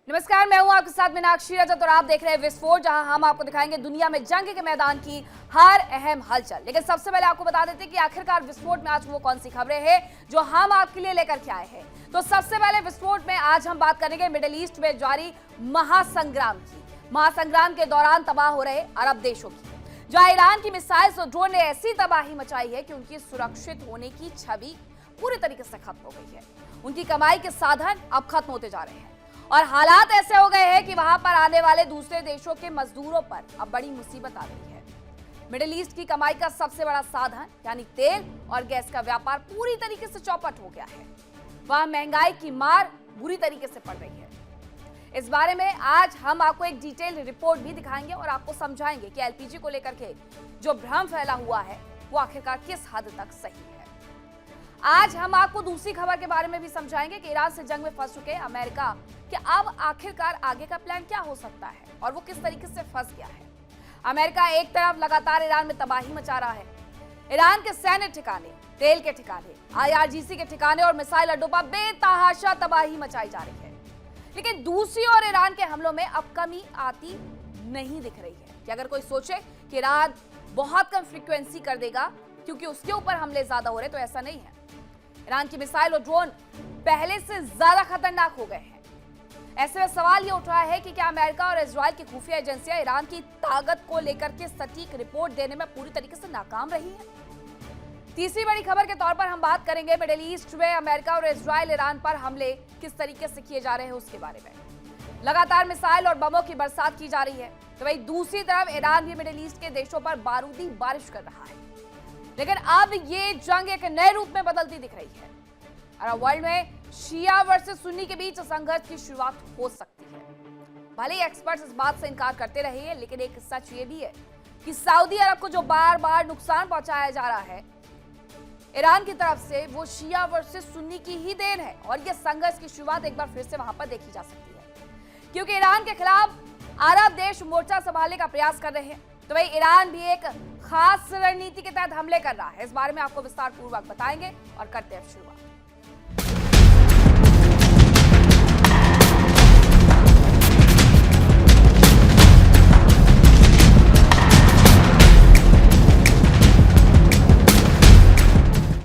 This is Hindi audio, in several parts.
नमस्कार, मैं हूं आपके साथ मीनाक्षी रजत और आप देख रहे हैं विस्फोट, जहां हम आपको दिखाएंगे दुनिया में जंग के मैदान की हर अहम हलचल। लेकिन सबसे पहले आपको बता देते हैं कि आखिरकार विस्फोट में आज वो कौन सी खबरें हैं जो हम आपके लिए लेकर के आए हैं। तो सबसे पहले विस्फोट में आज हम बात करेंगे मिडिल ईस्ट में जारी महासंग्राम की। महासंग्राम के दौरान तबाह हो रहे अरब देशों की, जहां ईरान की मिसाइल और ड्रोन ने ऐसी तबाही मचाई है कि उनकी सुरक्षित होने की छवि पूरी तरीके से खत्म हो गई है। उनकी कमाई के साधन अब खत्म होते जा रहे हैं और हालात ऐसे हो गए हैं कि वहां पर आने वाले दूसरे देशों के मजदूरों पर अब बड़ी मुसीबत आ गई है। मिडिल ईस्ट की कमाई का सबसे बड़ा साधन यानी तेल और गैस का व्यापार पूरी तरीके से चौपट हो गया है। वहां महंगाई की मार बुरी तरीके से पड़ रही है। इस बारे में आज हम आपको एक डिटेल रिपोर्ट भी दिखाएंगे और आपको समझाएंगे कि एलपीजी को लेकर के जो भ्रम फैला हुआ है वो आखिरकार किस हद तक सही है। आज हम आपको दूसरी खबर के बारे में भी समझाएंगे कि ईरान से जंग में फंस चुके अमेरिका कि अब आखिरकार आगे का प्लान क्या हो सकता है और वो किस तरीके से फंस गया है। अमेरिका एक तरफ लगातार ईरान में तबाही मचा रहा है। ईरान के सैन्य ठिकाने, तेल के ठिकाने, आईआरजीसी के ठिकाने और मिसाइल अड्डों पर बेतहाशा तबाही मचाई जा रही है। लेकिन दूसरी ओर ईरान के हमलों में अब कमी आती नहीं दिख रही है। कि अगर कोई सोचे कि ईरान बहुत कम फ्रीक्वेंसी कर देगा क्योंकि उसके ऊपर हमले ज्यादा हो रहे, तो ऐसा नहीं है। ईरान की मिसाइल और ड्रोन पहले से ज्यादा खतरनाक हो गए हैं। ऐसे में सवाल ये उठ रहा है कि क्या अमेरिका और इजराइल की खुफिया एजेंसियां ईरान की ताकत को लेकर के सटीक रिपोर्ट देने में पूरी तरीके से नाकाम रही हैं। तीसरी बड़ी खबर के तौर पर हम बात करेंगे मिडिल ईस्ट में अमेरिका और इजराइल ईरान पर हमले किस तरीके से किए जा रहे हैं उसके बारे में। लगातार मिसाइल और बमों की बरसात की जा रही है, तो वहीं दूसरी तरफ ईरान भी मिडिल ईस्ट के देशों पर बारूदी बारिश कर रहा है। लेकिन अब ये जंग एक नए रूप में बदलती दिख रही है। अरब वर्ल्ड में शिया वर्सेस सुन्नी के बीच संघर्ष की शुरुआत हो सकती है। भले ही एक्सपर्ट्स इस बात से इनकार करते रहे हैं, लेकिन एक सच ये भी है कि सऊदी अरब को जो बार बार नुकसान पहुंचाया जा रहा है ईरान की तरफ से, वो शिया वर्सेस सुन्नी की ही देन है और ये संघर्ष की शुरुआत एक बार फिर से वहां पर देखी जा सकती है। क्योंकि ईरान के खिलाफ अरब देश मोर्चा संभालने का प्रयास कर रहे हैं, तो वही ईरान भी एक खास रणनीति के तहत हमले कर रहा है। इस बारे में आपको विस्तार पूर्वक बताएंगे और करते हैं शुरुआत।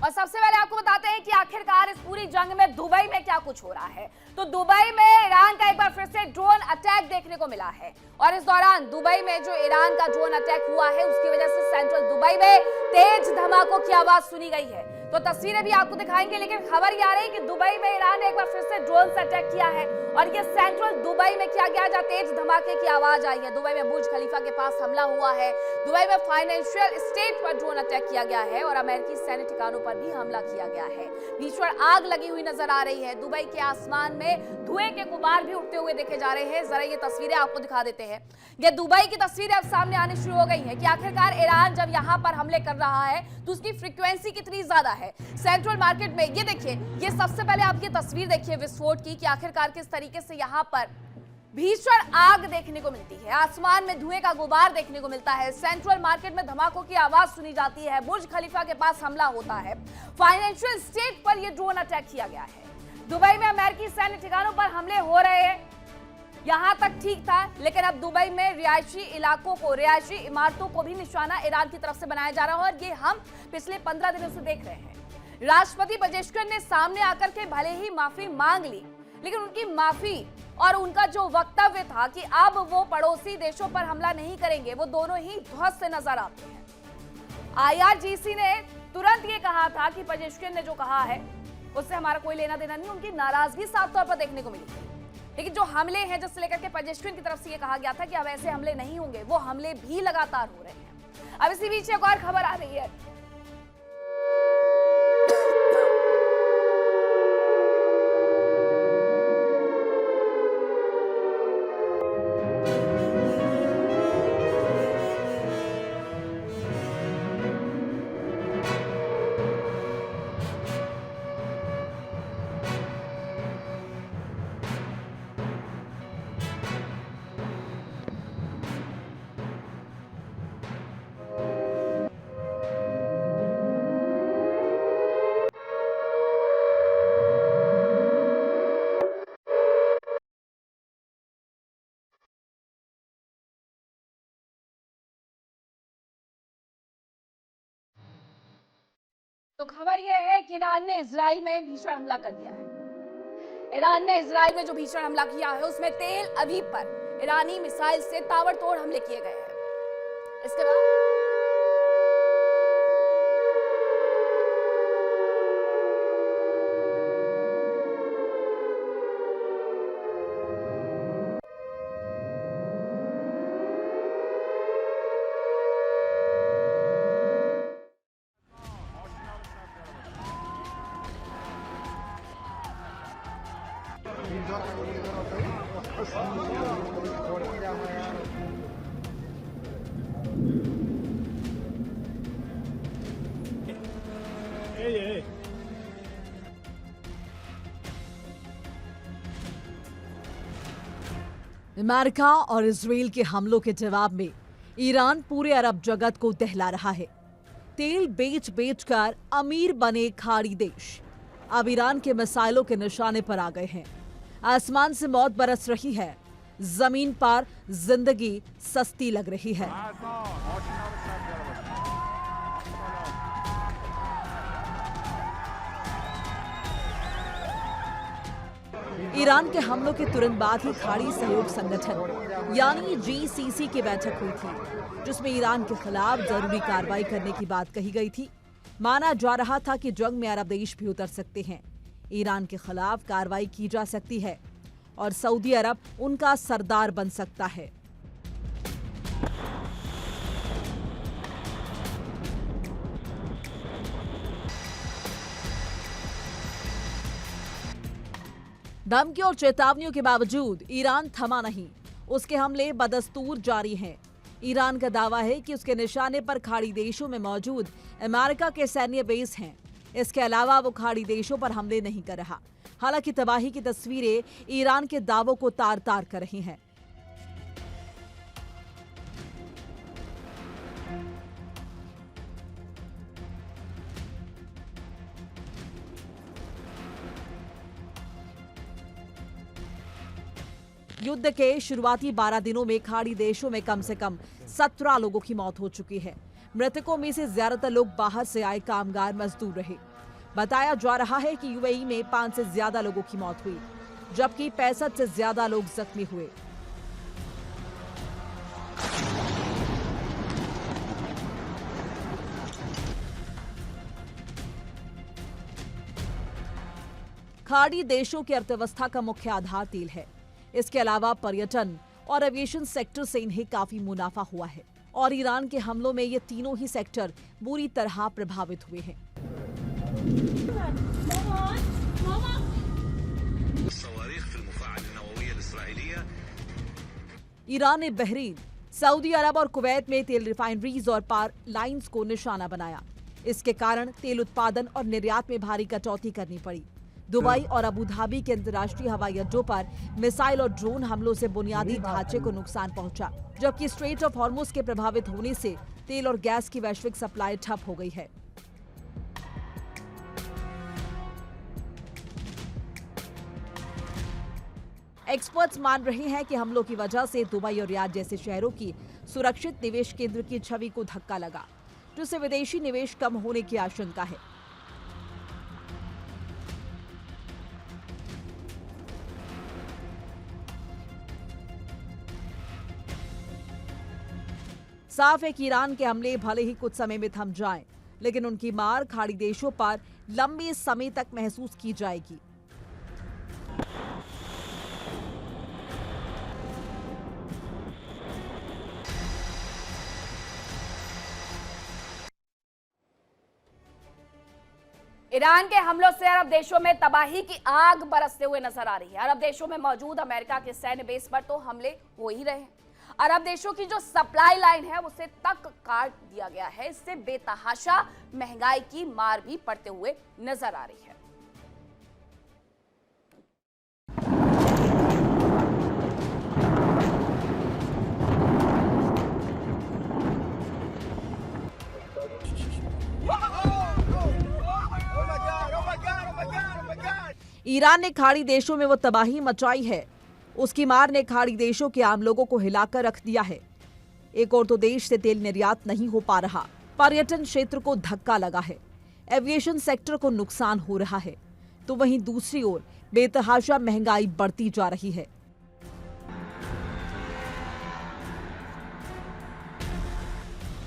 और सबसे पहले आपको बताते हैं कि आखिरकार इस पूरी जंग में दुबई में क्या कुछ हो रहा है। तो दुबई में ईरान का एक बार फिर से ड्रोन अटैक देखने को मिला है और इस दौरान दुबई में जो ईरान का ड्रोन अटैक हुआ है उसकी वजह से सेंट्रल दुबई में तेज धमाकों की आवाज सुनी गई है। तो तस्वीरें भी आपको दिखाएंगे, लेकिन खबर ये आ रही है कि दुबई में ईरान ने एक बार फिर से ड्रोन से अटैक किया है और ये सेंट्रल दुबई में किया गया जहां तेज धमाके की आवाज आई है। दुबई में बुर्ज खलीफा के पास हमला हुआ है। दुबई में फाइनेंशियल स्टेट पर ड्रोन अटैक किया गया है और अमेरिकी सैन्य ठिकानों पर भी हमला किया गया है। भीषण आग लगी हुई नजर आ रही है। दुबई के आसमान में धुएं के गुबार भी उठते हुए देखे जा रहे हैं। जरा ये तस्वीरें आपको दिखा देते हैं। ये दुबई की तस्वीरें अब सामने आनी शुरू हो गई हैं कि आखिरकार ईरान जब यहाँ पर हमले कर रहा है तो उसकी फ्रीक्वेंसी कितनी ज्यादा है। सेंट्रल मार्केट में ये देखिए, ये सबसे पहले आप ये तस्वीर देखिए विस्फोट की कि आखिरकार किस तरीके से यहाँ पर भीषण आग देखने को मिलती है। आसमान में धुएं का गुबार देखने को मिलता है। सेंट्रल मार्केट में धमाकों की आवाज सुनी जाती है। बुर्ज खलीफा के पास हमला होता है। फाइनेंशियल स्टेट पर यह ड्रोन अटैक किया गया है। दुबई में अमेरिकी सैन्य ठिकानों पर हमले हो रहे हैं। यहां तक ठीक था, लेकिन अब दुबई में रिहायशी इलाकों को, रिहायशी इमारतों को भी निशाना ईरान की तरफ से बनाया जा रहा है और ये हम पिछले 15 दिनों से देख रहे हैं। राष्ट्रपति पेजेश्किन ने सामने आकर के भले ही माफी मांग ली, लेकिन उनकी माफी और उनका जो वक्तव्य था कि अब वो पड़ोसी देशों पर हमला नहीं करेंगे, वो दोनों ही ध्वस्त से नजर आते हैं। आईआरजीसी ने तुरंत ये कहा था कि पेजेश्किन ने जो कहा है उससे हमारा कोई लेना देना नहीं। उनकी नाराजगी साफ तौर पर देखने को मिली थी। लेकिन जो हमले हैं जिससे लेकर के पेजेश्किन की तरफ से ये कहा गया था कि अब ऐसे हमले नहीं होंगे, वो हमले भी लगातार हो रहे हैं। अब इसी बीच एक और खबर आ रही है। तो खबर यह है कि ईरान ने इजराइल में भीषण हमला कर दिया है। ईरान ने इजराइल में जो भीषण हमला किया है उसमें तेल अवीव पर ईरानी मिसाइल से ताबड़तोड़ हमले किए गए हैं। इसके बाद अमेरिका और इजराइल के हमलों के जवाब में ईरान पूरे अरब जगत को दहला रहा है। तेल बेच बेच कर अमीर बने खाड़ी देश अब ईरान के मिसाइलों के निशाने पर आ गए हैं। आसमान से मौत बरस रही है, जमीन पर जिंदगी सस्ती लग रही है। ईरान के हमलों के तुरंत बाद ही खाड़ी सहयोग संगठन यानी जीसीसी की बैठक हुई थी, जिसमें ईरान के खिलाफ जरूरी कार्रवाई करने की बात कही गई थी। माना जा रहा था कि जंग में अरब देश भी उतर सकते हैं, ईरान के खिलाफ कार्रवाई की जा सकती है और सऊदी अरब उनका सरदार बन सकता है। धमकी और चेतावनियों के बावजूद ईरान थमा नहीं, उसके हमले बदस्तूर जारी हैं। ईरान का दावा है कि उसके निशाने पर खाड़ी देशों में मौजूद अमेरिका के सैन्य बेस हैं। इसके अलावा वो खाड़ी देशों पर हमले नहीं कर रहा। हालांकि तबाही की तस्वीरें ईरान के दावों को तार तार कर रही हैं। युद्ध के शुरुआती 12 दिनों में खाड़ी देशों में कम से कम 17 लोगों की मौत हो चुकी है। मृतकों में से ज्यादातर लोग बाहर से आए कामगार मजदूर रहे। बताया जा रहा है कि यूएई में 5 से ज्यादा लोगों की मौत हुई, जबकि 65 से ज्यादा लोग जख्मी हुए। खाड़ी देशों की अर्थव्यवस्था का मुख्य आधार तेल है। इसके अलावा पर्यटन और एविएशन सेक्टर से इन्हें काफी मुनाफा हुआ है और ईरान के हमलों में ये तीनों ही सेक्टर बुरी तरह प्रभावित हुए हैं। ईरान ने बहरीन, सऊदी अरब और कुवैत में तेल रिफाइनरीज और पावर लाइंस को निशाना बनाया। इसके कारण तेल उत्पादन और निर्यात में भारी कटौती करनी पड़ी। दुबई और अबू धाबी के अंतर्राष्ट्रीय हवाई अड्डों पर मिसाइल और ड्रोन हमलों से बुनियादी ढांचे को नुकसान पहुंचा, जबकि स्ट्रेट ऑफ हॉर्मुज के प्रभावित होने से तेल और गैस की वैश्विक सप्लाई ठप हो गई है। एक्सपर्ट्स मान रहे हैं कि हमलों की वजह से दुबई और रियाद जैसे शहरों की सुरक्षित निवेश केंद्र की छवि को धक्का लगा, जिससे विदेशी निवेश कम होने की आशंका है। साफ है कि ईरान के हमले भले ही कुछ समय में थम जाएं, लेकिन उनकी मार खाड़ी देशों पर लंबे समय तक महसूस की जाएगी। ईरान के हमलों से अरब देशों में तबाही की आग बरसते हुए नजर आ रही है। अरब देशों में मौजूद अमेरिका के सैन्य बेस पर तो हमले हो ही रहे हैं। अरब देशों की जो सप्लाई लाइन है उसे तक काट दिया गया है। इससे बेतहाशा महंगाई की मार भी पड़ते हुए नजर आ रही है। ईरान ने खाड़ी देशों में वो तबाही मचाई है, उसकी मार ने खाड़ी देशों के आम लोगों को हिलाकर रख दिया है। एक और तो देश से तेल निर्यात नहीं हो पा रहा, पर्यटन क्षेत्र को धक्का लगा है। एविएशन सेक्टर को नुकसान हो रहा है, तो वहीं दूसरी ओर बेतहाशा महंगाई बढ़ती जा रही है।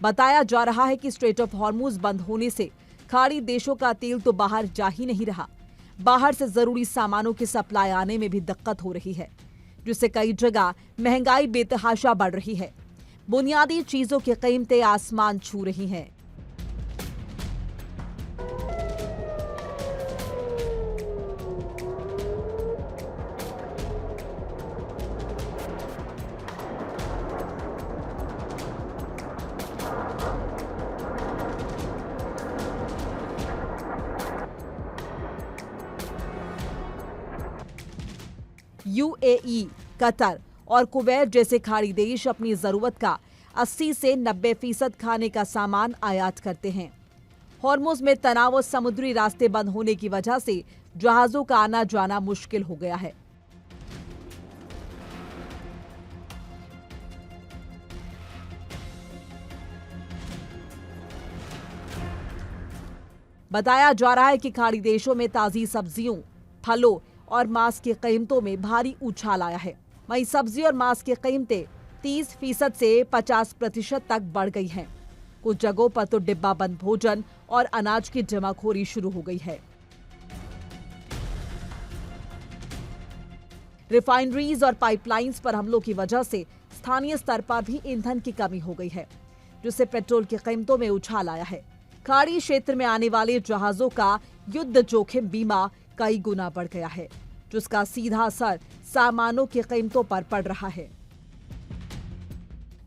बताया जा रहा है कि स्ट्रेट ऑफ हॉर्मुज बंद होने से खाड़ी देशों का तेल तो बाहर जा ही नहीं रहा, बाहर से जरूरी सामानों की सप्लाई आने में भी दिक्कत हो रही है, जिससे कई जगह महंगाई बेतहाशा बढ़ रही है। बुनियादी चीजों की कीमतें आसमान छू रही हैं। यूएई, कतर और कुवैत जैसे खाड़ी देश अपनी जरूरत का 80 से 90% खाने का सामान आयात करते हैं। हॉर्मुज में तनाव और समुद्री रास्ते बंद होने की वजह से जहाजों का आना जाना मुश्किल हो गया है। बताया जा रहा है कि खाड़ी देशों में ताजी सब्जियों, फलों और मांस की कीमतों में भारी उछाल आया है। वहीं सब्जी और मांस की कीमतें 30% से 50% तक बढ़ गई हैं। कुछ जगहों पर तो डिब्बा बंद भोजन और अनाज की जमाखोरी शुरू हो गई है। रिफाइनरीज और पाइपलाइंस पर हमलों की वजह से स्थानीय स्तर पर भी ईंधन की कमी हो गई है, जिससे पेट्रोल की कीमतों में उछाल आया है। खाड़ी क्षेत्र में आने वाले जहाजों का युद्ध जोखिम बीमा कई गुना बढ़ गया है, जिसका सीधा असर सामानों की कीमतों पर पड़ रहा है।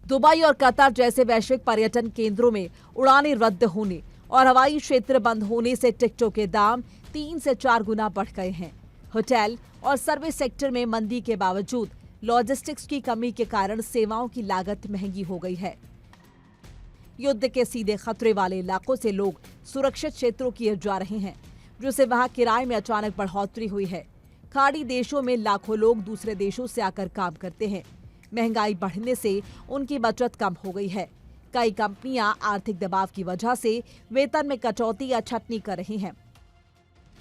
दुबई और कतर जैसे वैश्विक पर्यटन केंद्रों में उड़ानें रद्द होने और हवाई क्षेत्र बंद होने से टिकटों के दाम 3 से 4 गुना बढ़ गए हैं। होटल और सर्विस सेक्टर में मंदी के बावजूद लॉजिस्टिक्स की कमी के कारण सेवाओं की लागत महंगी हो गई है। युद्ध के सीधे खतरे वाले इलाकों से लोग सुरक्षित क्षेत्रों की ओर जा रहे हैं, जिससे वहां किराए में अचानक बढ़ोतरी हुई है। खाड़ी देशों में लाखों लोग दूसरे देशों से आकर काम करते हैं। महंगाई बढ़ने से उनकी बचत कम हो गई है। कई कंपनियां आर्थिक दबाव की वजह से वेतन में कटौती या छटनी कर रही हैं।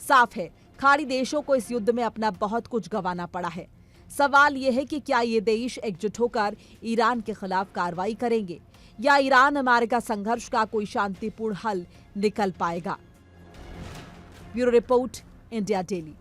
साफ है, खाड़ी देशों को इस युद्ध में अपना बहुत कुछ गंवाना पड़ा है। सवाल यह है कि क्या ये देश एकजुट होकर ईरान के खिलाफ कार्रवाई करेंगे या ईरान अमेरिका संघर्ष का कोई शांतिपूर्ण हल निकल पाएगा। Bureau report, India daily.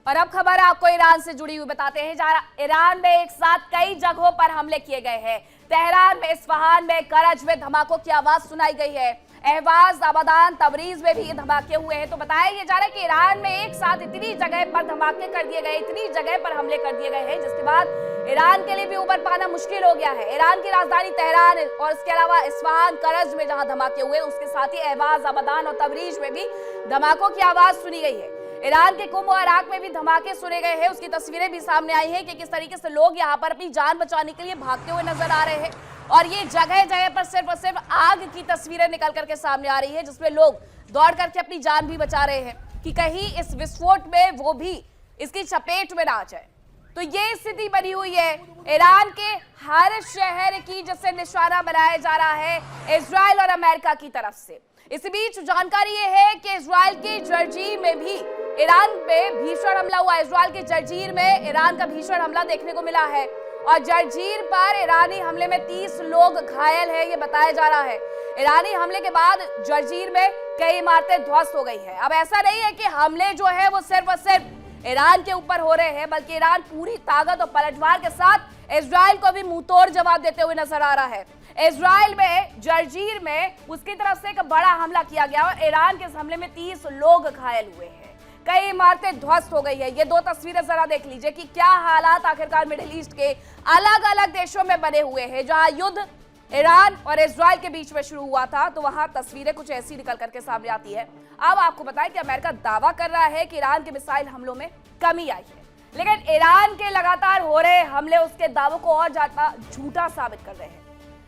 और अब खबर आपको ईरान से जुड़ी हुई बताते हैं, जहां ईरान में एक साथ कई जगहों पर हमले किए गए हैं। तेहरान में, इस्फहान में, करज में धमाकों की आवाज सुनाई गई है। अहवाज, अबादान, तबरीज में भी ये धमाके हुए हैं। तो बताया ये जा रहा है कि ईरान में एक साथ इतनी जगह पर धमाके कर दिए गए, इतनी जगह पर हमले कर दिए गए हैं, जिसके बाद ईरान के लिए भी उबर पाना मुश्किल हो गया है। ईरान की राजधानी तेहरान और इसके अलावा इस्फहान, करज में जहां धमाके हुए, उसके साथ ही अहवाज, अबादान और तबरीज में भी धमाकों की आवाज सुनी गई है। ईरान के कुम और इराक में भी धमाके सुने गए हैं। उसकी तस्वीरें भी सामने आई हैं कि किस तरीके से लोग यहाँ पर अपनी जान बचाने के लिए भागते हुए नजर आ रहे हैं। और ये जगह जगह पर सिर्फ और सिर्फ आग की तस्वीरें निकल करके सामने आ रही है, जिसमें लोग दौड़ करके अपनी जान भी बचा रहे हैं कि कहीं इस विस्फोट में वो भी इसकी चपेट में ना आ जाए। तो ये स्थिति बनी हुई है ईरान के हर शहर की, जिससे निशाना बनाया जा रहा है इजराइल और अमेरिका की तरफ से। इसी बीच जानकारी ये है कि इजराइल के जर्जीर में भी ईरान पे भीषण हमला हुआ। इजराइल के जर्जीर में ईरान का भीषण हमला देखने को मिला है और जर्जीर पर ईरानी हमले में 30 लोग घायल हैं, ये बताया जा रहा है। ईरानी हमले के बाद जर्जीर में कई इमारतें ध्वस्त हो गई हैं। अब ऐसा नहीं है कि हमले जो है वो सिर्फ और सिर्फ ईरान के ऊपर हो रहे हैं, बल्कि ईरान पूरी ताकत और पलटवार के साथ इजराइल को भी मुंहतोड़ जवाब देते हुए नजर आ रहा है। इजराइल में जर्जीर में उसकी तरफ से एक बड़ा हमला किया गया और ईरान के इस हमले में 30 लोग घायल हुए हैं, कई इमारतें ध्वस्त हो गई है। ये दो तस्वीरें जरा देख लीजिए कि क्या हालात आखिरकार मिडिल ईस्ट के अलग अलग देशों में बने हुए हैं। जहां युद्ध ईरान और इजराइल के बीच में शुरू हुआ था, तो वहां तस्वीरें कुछ ऐसी निकल करके सामने आती है। अब आपको बताएं कि अमेरिका दावा कर रहा है कि ईरान के मिसाइल हमलों में कमी आई है, लेकिन ईरान के लगातार हो रहे हमले उसके दावों को और ज्यादा झूठा साबित कर रहे हैं।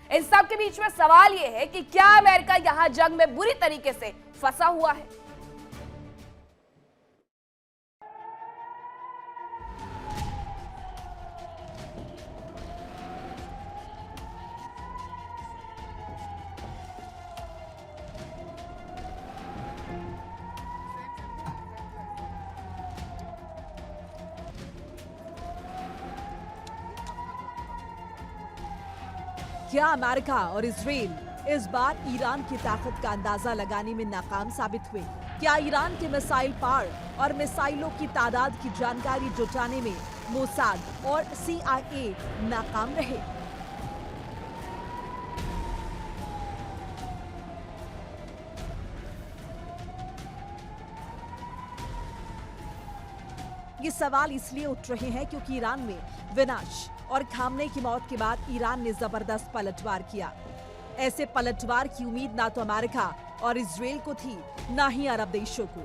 इन सब के बीच में सवाल यह है कि क्या अमेरिका यहां जंग में बुरी तरीके से फंसा हुआ है? क्या अमेरिका और इजराइल इस बार ईरान की ताकत का अंदाजा लगाने में नाकाम साबित हुए? क्या ईरान के मिसाइल पार और मिसाइलों की तादाद की जानकारी जुटाने में मोसाद और CIA नाकाम रहे? ये सवाल इसलिए उठ रहे हैं क्योंकि ईरान में विनाश और खामने की मौत के बाद ईरान ने जबरदस्त पलटवार किया। ऐसे पलटवार की उम्मीद ना तो अमेरिका और इजराइल को थी, ना ही अरब देशों को।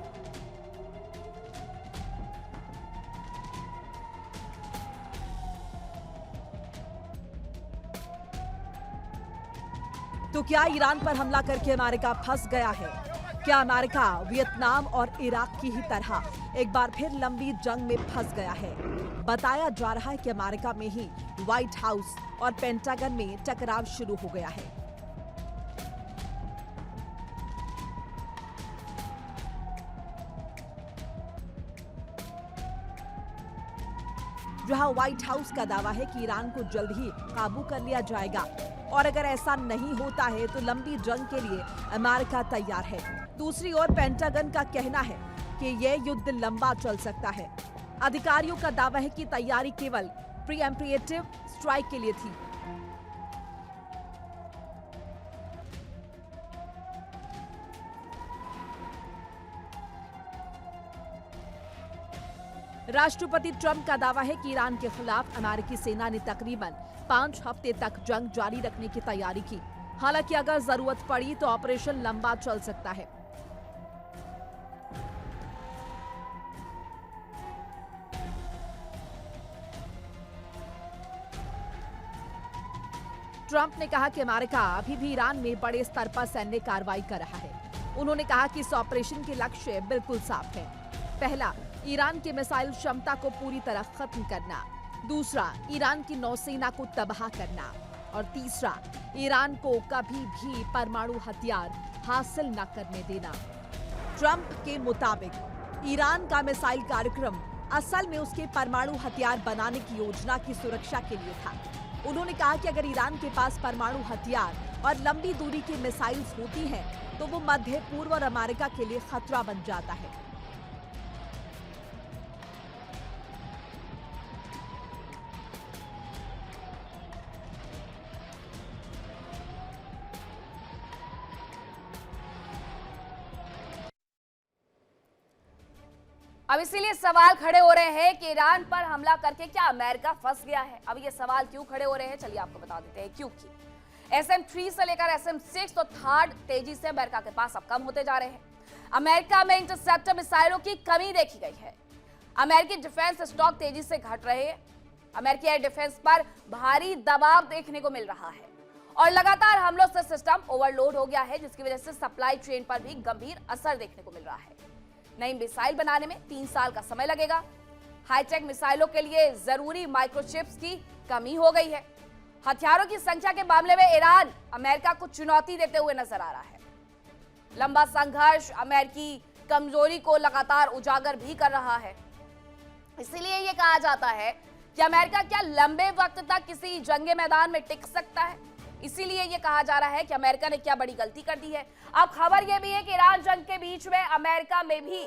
तो क्या ईरान पर हमला करके अमेरिका फंस गया है? क्या अमेरिका वियतनाम और इराक की ही तरह एक बार फिर लंबी जंग में फंस गया है? बताया जा रहा है कि अमेरिका में ही व्हाइट हाउस और पेंटागन में टकराव शुरू हो गया है। जहां व्हाइट हाउस का दावा है कि ईरान को जल्द ही काबू कर लिया जाएगा और अगर ऐसा नहीं होता है तो लंबी जंग के लिए अमेरिका तैयार है। दूसरी ओर पेंटागन का कहना है कि यह युद्ध लंबा चल सकता है। अधिकारियों का दावा है कि तैयारी केवल प्रीएम्प्टिव स्ट्राइक के लिए थी। राष्ट्रपति ट्रंप का दावा है कि ईरान के खिलाफ अमेरिकी सेना ने तकरीबन 5 हफ्ते तक जंग जारी रखने की तैयारी की। हालांकि अगर जरूरत पड़ी तो ऑपरेशन लंबा चल सकता है। ट्रंप ने कहा कि अमेरिका अभी भी ईरान में बड़े स्तर पर सैन्य कार्रवाई कर रहा है। उन्होंने कहा कि इस ऑपरेशन के लक्ष्य बिल्कुल साफ है। पहला, ईरान की मिसाइल क्षमता को पूरी तरह खत्म करना। दूसरा, ईरान की नौसेना को तबाह करना। और तीसरा, ईरान को कभी भी परमाणु हथियार हासिल न करने देना। ट्रंप के मुताबिक ईरान का मिसाइल कार्यक्रम असल में उसके परमाणु हथियार बनाने की योजना की सुरक्षा के लिए था। उन्होंने कहा कि अगर ईरान के पास परमाणु हथियार और लंबी दूरी की मिसाइल्स होती हैं, तो वो मध्य पूर्व और अमेरिका के लिए खतरा बन जाता है। अब इसीलिए सवाल खड़े हो रहे हैं कि ईरान पर हमला करके क्या अमेरिका फंस गया है। अब ये सवाल क्यों खड़े हो रहे हैं, चलिए आपको बता देते हैं। क्योंकि SM-3 से लेकर SM-6 तो थर्ड तेजी से अमेरिका के पास अब कम होते जा रहे हैं। अमेरिका में इंटरसेप्टर मिसाइलों की कमी देखी गई है। अमेरिकी डिफेंस स्टॉक तेजी से घट रहे हैं। अमेरिकी एयर डिफेंस पर भारी दबाव देखने को मिल रहा है और लगातार हमलों से सिस्टम ओवरलोड हो गया है, जिसकी वजह से सप्लाई चेन पर भी गंभीर असर देखने को मिल रहा है। नई मिसाइल बनाने में 3 साल का समय लगेगा। हाईटेक मिसाइलों के लिए जरूरी माइक्रोचिप्स की कमी हो गई है। हथियारों की संख्या के मामले में ईरान अमेरिका को चुनौती देते हुए नजर आ रहा है। लंबा संघर्ष अमेरिकी कमजोरी को लगातार उजागर भी कर रहा है। इसीलिए यह कहा जाता है कि अमेरिका क्या लंबे वक्त तक किसी जंगे मैदान में टिक सकता है। इसीलिए यह कहा जा रहा है कि अमेरिका ने क्या बड़ी गलती कर दी है। अब खबर यह भी है कि ईरान जंग के बीच में अमेरिका में भी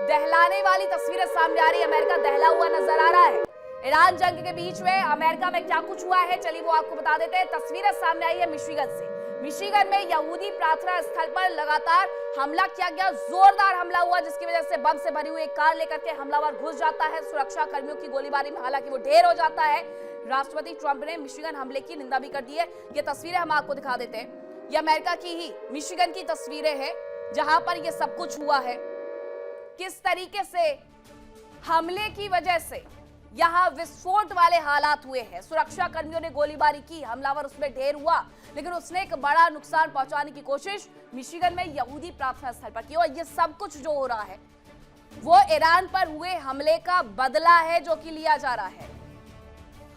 दहलाने वाली तस्वीरें सामने आ रही है। अमेरिका दहला हुआ नजर आ रहा है। ईरान जंग के बीच में अमेरिका में क्या कुछ हुआ है, चलिए वो आपको बता देते हैं। तस्वीरें सामने आई है मिशिगन से। मिशिगन में यहूदी प्रार्थना स्थल पर लगातार हमला किया गया। जोरदार हमला हुआ, जिसकी वजह से बम से भरी हुई एक कार लेकर के हमलावर घुस जाता है। सुरक्षा कर्मियों की गोलीबारी में हालांकि वो ढेर हो जाता है। राष्ट्रपति ट्रंप ने मिशिगन हमले की निंदा भी कर दी है। ये तस्वीरें हम आपको दिखा देते हैं। ये अमेरिका की ही मिशिगन की तस्वीरें हैं, जहां पर ये सब कुछ हुआ है। किस तरीके से हमले की वजह से यहाँ विस्फोट वाले हालात हुए हैं। सुरक्षा कर्मियों ने गोलीबारी की, हमलावर उसमें ढेर हुआ, लेकिन उसने एक बड़ा नुकसान पहुंचाने की कोशिश मिशिगन में यहूदी प्रार्थना स्थल पर की। और ये सब कुछ जो हो रहा है वो ईरान पर हुए हमले का बदला है जो कि लिया जा रहा है।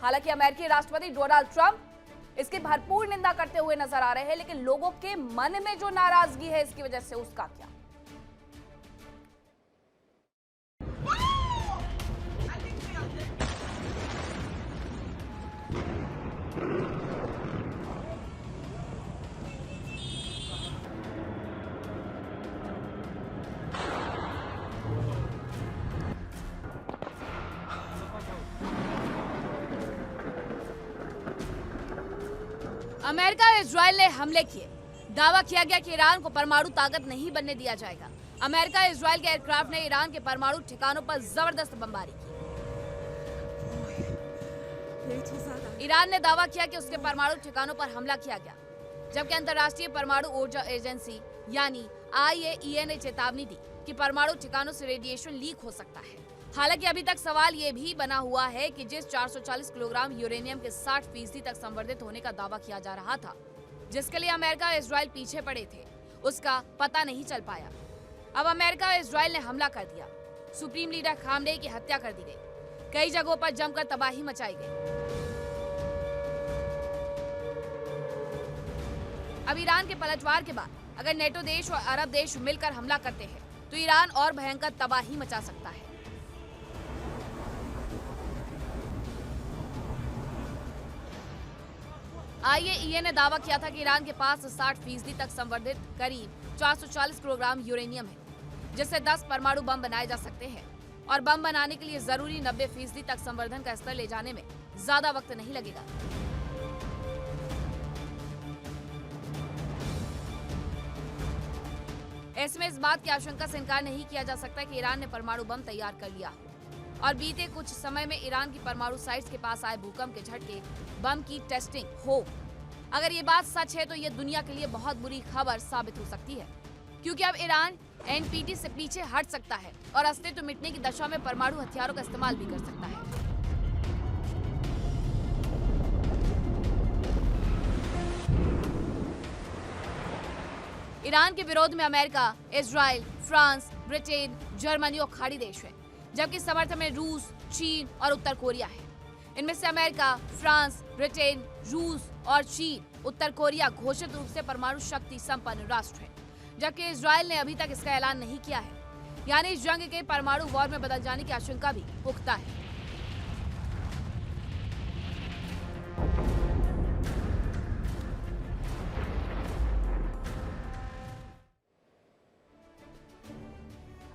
हालांकि अमेरिकी राष्ट्रपति डोनाल्ड ट्रंप इसकी भरपूर निंदा करते हुए नजर आ रहे हैं, लेकिन लोगों के मन में जो नाराजगी है इसकी वजह से उसका क्या? अमेरिका और इजराइल ने हमले किए। दावा किया गया कि ईरान को परमाणु ताकत नहीं बनने दिया जाएगा। अमेरिका और इजराइल के एयरक्राफ्ट ने ईरान के परमाणु ठिकानों पर जबरदस्त बमबारी की। ईरान ने दावा किया कि उसके परमाणु ठिकानों पर हमला किया गया, जबकि अंतर्राष्ट्रीय परमाणु ऊर्जा एजेंसी यानी IAEA ने चेतावनी दी कि परमाणु ठिकानों से रेडिएशन लीक हो सकता है। हालांकि अभी तक सवाल ये भी बना हुआ है कि जिस 440 किलोग्राम यूरेनियम के 60% तक संवर्धित होने का दावा किया जा रहा था, जिसके लिए अमेरिका और इजराइल पीछे पड़े थे, उसका पता नहीं चल पाया। अब अमेरिका और इजराइल ने हमला कर दिया। सुप्रीम लीडर खामनेई की हत्या कर दी गई। कई जगहों पर जमकर तबाही मचाई गई। अब ईरान के पलटवार के बाद अगर नेटो देश और अरब देश मिलकर हमला करते हैं तो ईरान और भयंकर तबाही मचा सकता है। IAEA ने दावा किया था कि ईरान के पास 60% तक संवर्धित करीब 440 किलोग्राम यूरेनियम है, जिससे 10 परमाणु बम बनाए जा सकते हैं और बम बनाने के लिए जरूरी 90% तक संवर्धन का स्तर ले जाने में ज्यादा वक्त नहीं लगेगा। ऐसे में इस बात की आशंका से इनकार नहीं किया जा सकता कि ईरान ने परमाणु बम तैयार कर लिया और बीते कुछ समय में ईरान की परमाणु साइट्स के पास आए भूकंप के झटके बम की टेस्टिंग हो। अगर ये बात सच है तो ये दुनिया के लिए बहुत बुरी खबर साबित हो सकती है, क्योंकि अब ईरान NPT से पीछे हट सकता है और अस्तित्व मिटने की दशा में परमाणु हथियारों का इस्तेमाल भी कर सकता है। ईरान के विरोध में America, Israel, France, Britain, Germany और खाड़ी देश है, जबकि समर्थन में रूस, चीन और उत्तर कोरिया है। इनमें से अमेरिका, फ्रांस, ब्रिटेन, रूस और चीन उत्तर कोरिया घोषित रूप से परमाणु शक्ति संपन्न राष्ट्र है, जबकि इजराइल ने अभी तक इसका ऐलान नहीं किया है। यानी इस जंग के परमाणु वॉर में बदल जाने की आशंका भी पुख्ता है।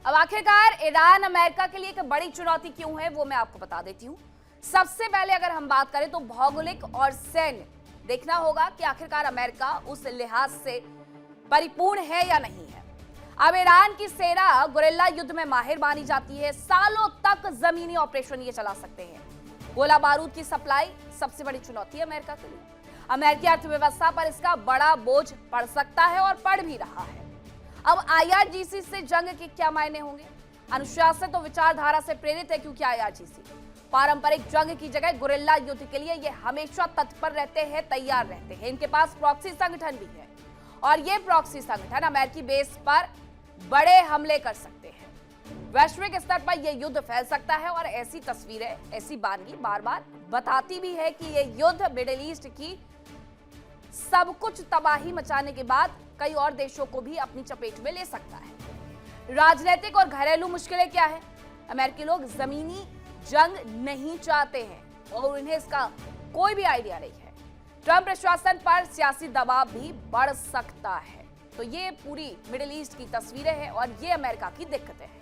अब आखिरकार ईरान अमेरिका के लिए एक बड़ी चुनौती क्यों है वो मैं आपको बता देती हूं। सबसे पहले अगर हम बात करें तो भौगोलिक और सैन्य देखना होगा कि आखिरकार अमेरिका उस लिहाज से परिपूर्ण है या नहीं है। अब ईरान की सेना गुरिल्ला युद्ध में माहिर मानी जाती है। सालों तक जमीनी ऑपरेशन ये चला सकते हैं। गोला बारूद की सप्लाई सबसे बड़ी चुनौती है अमेरिका के लिए। अमेरिकी अर्थव्यवस्था पर इसका बड़ा बोझ पड़ सकता है और पड़ भी रहा है। अब IRGC से जंग के क्या मायने होंगे? अनुशासित तो विचारधारा से प्रेरित है, क्योंकि IRGC पारंपरिक जंग की जगह गुरिल्ला युद्ध के लिए ये हमेशा तत्पर रहते हैं, तैयार रहते हैं। इनके पास प्रॉक्सी संगठन भी है और ये प्रॉक्सी संगठन अमेरिकी बेस पर बड़े हमले कर सकते हैं। वैश्विक स्तर पर यह युद्ध फैल सकता है और ऐसी तस्वीरें, ऐसी बानगी बार बार बताती भी है कि यह युद्ध मिडिल ईस्ट की सब कुछ तबाही मचाने के बाद कई और देशों को भी अपनी चपेट में ले सकता है। राजनीतिक और घरेलू मुश्किलें क्या है? अमेरिकी लोग जमीनी जंग नहीं चाहते हैं और उन्हें इसका कोई भी आइडिया नहीं है। ट्रंप प्रशासन पर सियासी दबाव भी बढ़ सकता है। तो ये पूरी मिडिल ईस्ट की तस्वीरें हैं और ये अमेरिका की दिक्कतें हैं।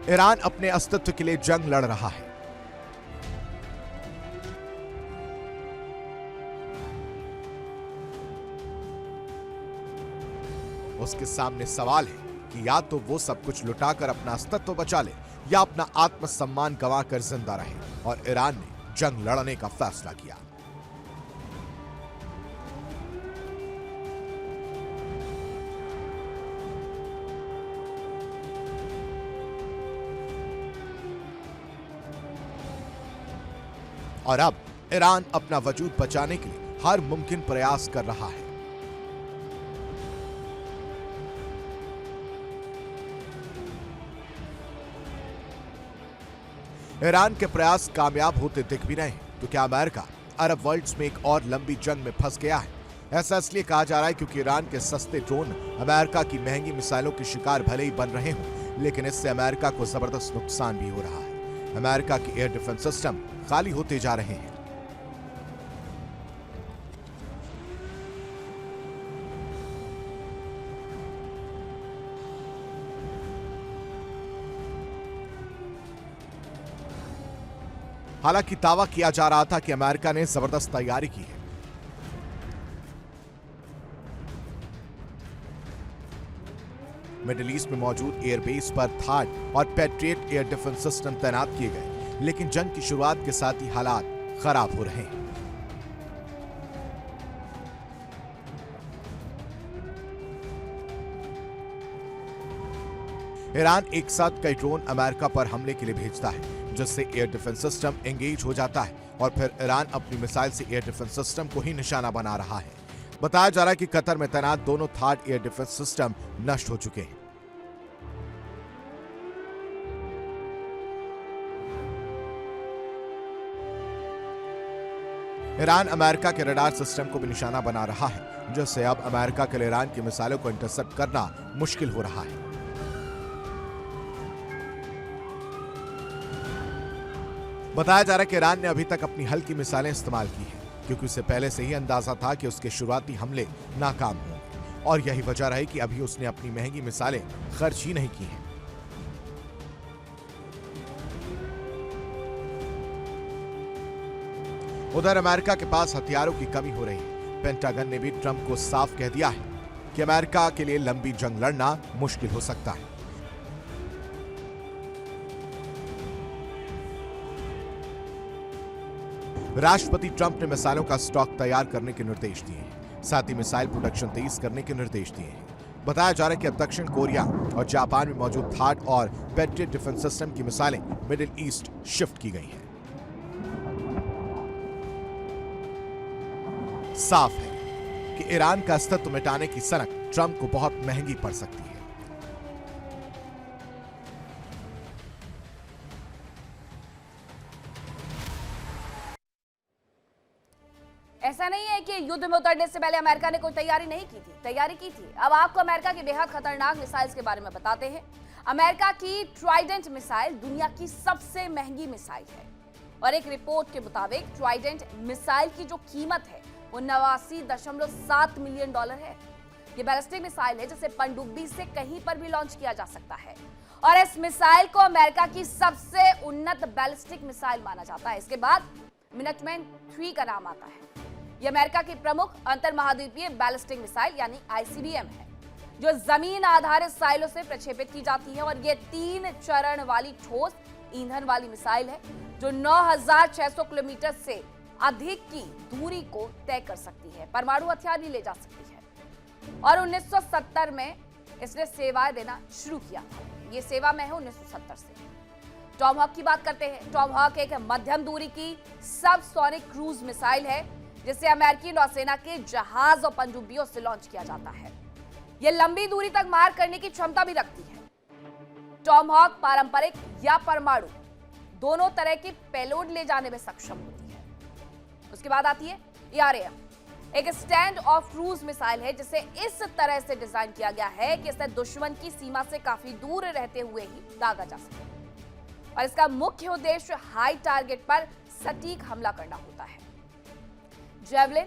ईरान अपने अस्तित्व के लिए जंग लड़ रहा है। उसके सामने सवाल है कि या तो वो सब कुछ लुटाकर अपना अस्तित्व बचा ले या अपना आत्मसम्मान गंवाकर जिंदा रहे और ईरान ने जंग लड़ने का फैसला किया। और अब ईरान अपना वजूद बचाने के लिए हर मुमकिन प्रयास कर रहा है। ईरान के प्रयास कामयाब होते दिख भी रहे हैं तो क्या अमेरिका अरब वर्ल्ड्स में एक और लंबी जंग में फंस गया है? ऐसा इसलिए कहा जा रहा है क्योंकि ईरान के सस्ते ड्रोन अमेरिका की महंगी मिसाइलों के शिकार भले ही बन रहे हों, लेकिन इससे अमेरिका को जबरदस्त नुकसान भी हो रहा है। अमेरिका के एयर डिफेंस सिस्टम खाली होते जा रहे हैं। हालांकि दावा किया जा रहा था कि अमेरिका ने जबरदस्त तैयारी की है। मिडिल ईस्ट में मौजूद एयरबेस पर थाड और पैट्रियट एयर डिफेंस सिस्टम तैनात किए गए, लेकिन जंग की शुरुआत के साथ ही हालात खराब हो रहे हैं। ईरान एक साथ कई ड्रोन अमेरिका पर हमले के लिए भेजता है, जिससे एयर डिफेंस सिस्टम एंगेज हो जाता है और फिर ईरान अपनी मिसाइल से एयर डिफेंस सिस्टम को ही निशाना बना रहा है। बताया जा रहा है कि कतर में तैनात दोनों थाड एयर डिफेंस सिस्टम नष्ट हो चुके हैं। ईरान अमेरिका के रडार सिस्टम को भी निशाना बना रहा है, जिससे अब अमेरिका के लिए ईरान की मिसाइलों को इंटरसेप्ट करना मुश्किल हो रहा है। बताया जा रहा है कि ईरान ने अभी तक अपनी हल्की मिसाइलें इस्तेमाल की हैं, क्योंकि उसे पहले से ही अंदाजा था कि उसके शुरुआती हमले नाकाम होंगे और यही वजह रही कि अभी उसने अपनी महंगी मिसाइलें खर्च ही नहीं की हैं। उधर अमेरिका के पास हथियारों की कमी हो रही है। पेंटागन ने भी ट्रंप को साफ कह दिया है कि अमेरिका के लिए लंबी जंग लड़ना मुश्किल हो सकता है। राष्ट्रपति ट्रंप ने मिसाइलों का स्टॉक तैयार करने के निर्देश दिए हैं, साथ ही मिसाइल प्रोडक्शन तेज करने के निर्देश दिए हैं। बताया जा रहा है कि अब दक्षिण कोरिया और जापान में मौजूद थाड और पैट्रियट डिफेंस सिस्टम की मिसाइलें मिडिल ईस्ट शिफ्ट की गई हैं। साफ है कि ईरान का अस्तित्व मिटाने की सनक ट्रंप को बहुत महंगी पड़ सकती है। ऐसा नहीं है कि युद्ध में उतरने से पहले अमेरिका ने कोई तैयारी नहीं की थी, तैयारी की थी। अब आपको अमेरिका की बेहद खतरनाक मिसाइल्स के बारे में बताते हैं। अमेरिका की ट्राइडेंट मिसाइल दुनिया की सबसे महंगी मिसाइल है और एक रिपोर्ट के मुताबिक ट्राइडेंट मिसाइल की जो कीमत है वो 89.7 मिलियन डॉलर है। ये बैलिस्टिक मिसाइल है जिसे पनडुब्बी से कहीं पर भी लॉन्च किया जा सकता है और इस मिसाइल को अमेरिका की सबसे उन्नत बैलिस्टिक मिसाइल माना जाता है। इसके बाद मिनटमैन 3 का नाम आता है। ये अमेरिका की प्रमुख अंतर महाद्वीपीय बैलिस्टिक मिसाइल यानी ICBM है, जो जमीन आधारित साइलों से प्रक्षेपित की जाती है और ये 3 चरण वाली ठोस ईंधन वाली मिसाइल है जो 9,600 किलोमीटर से अधिक की दूरी को तय कर सकती है। परमाणु हथियार भी ले जा सकती है और 1970 में इसने सेवाएं देना शुरू किया था। ये सेवा में है 1970 से। टॉमहॉक की बात करते हैं। टॉमहॉक एक मध्यम दूरी की सबसोनिक क्रूज मिसाइल है जिसे अमेरिकी नौसेना के जहाज और पनडुब्बियों से लॉन्च किया जाता है। यह लंबी दूरी तक मार करने की क्षमता भी रखती है। टॉमहॉक पारंपरिक या परमाणु दोनों तरह की पेलोड ले जाने में सक्षम होती है। उसके बाद आती है ERAM, एक स्टैंड ऑफ क्रूज मिसाइल है जिसे इस तरह से डिजाइन किया गया है कि इसे दुश्मन की सीमा से काफी दूर रहते हुए ही दागा जा सके और इसका मुख्य उद्देश्य हाई टारगेट पर सटीक हमला करना होता है। जेवलिन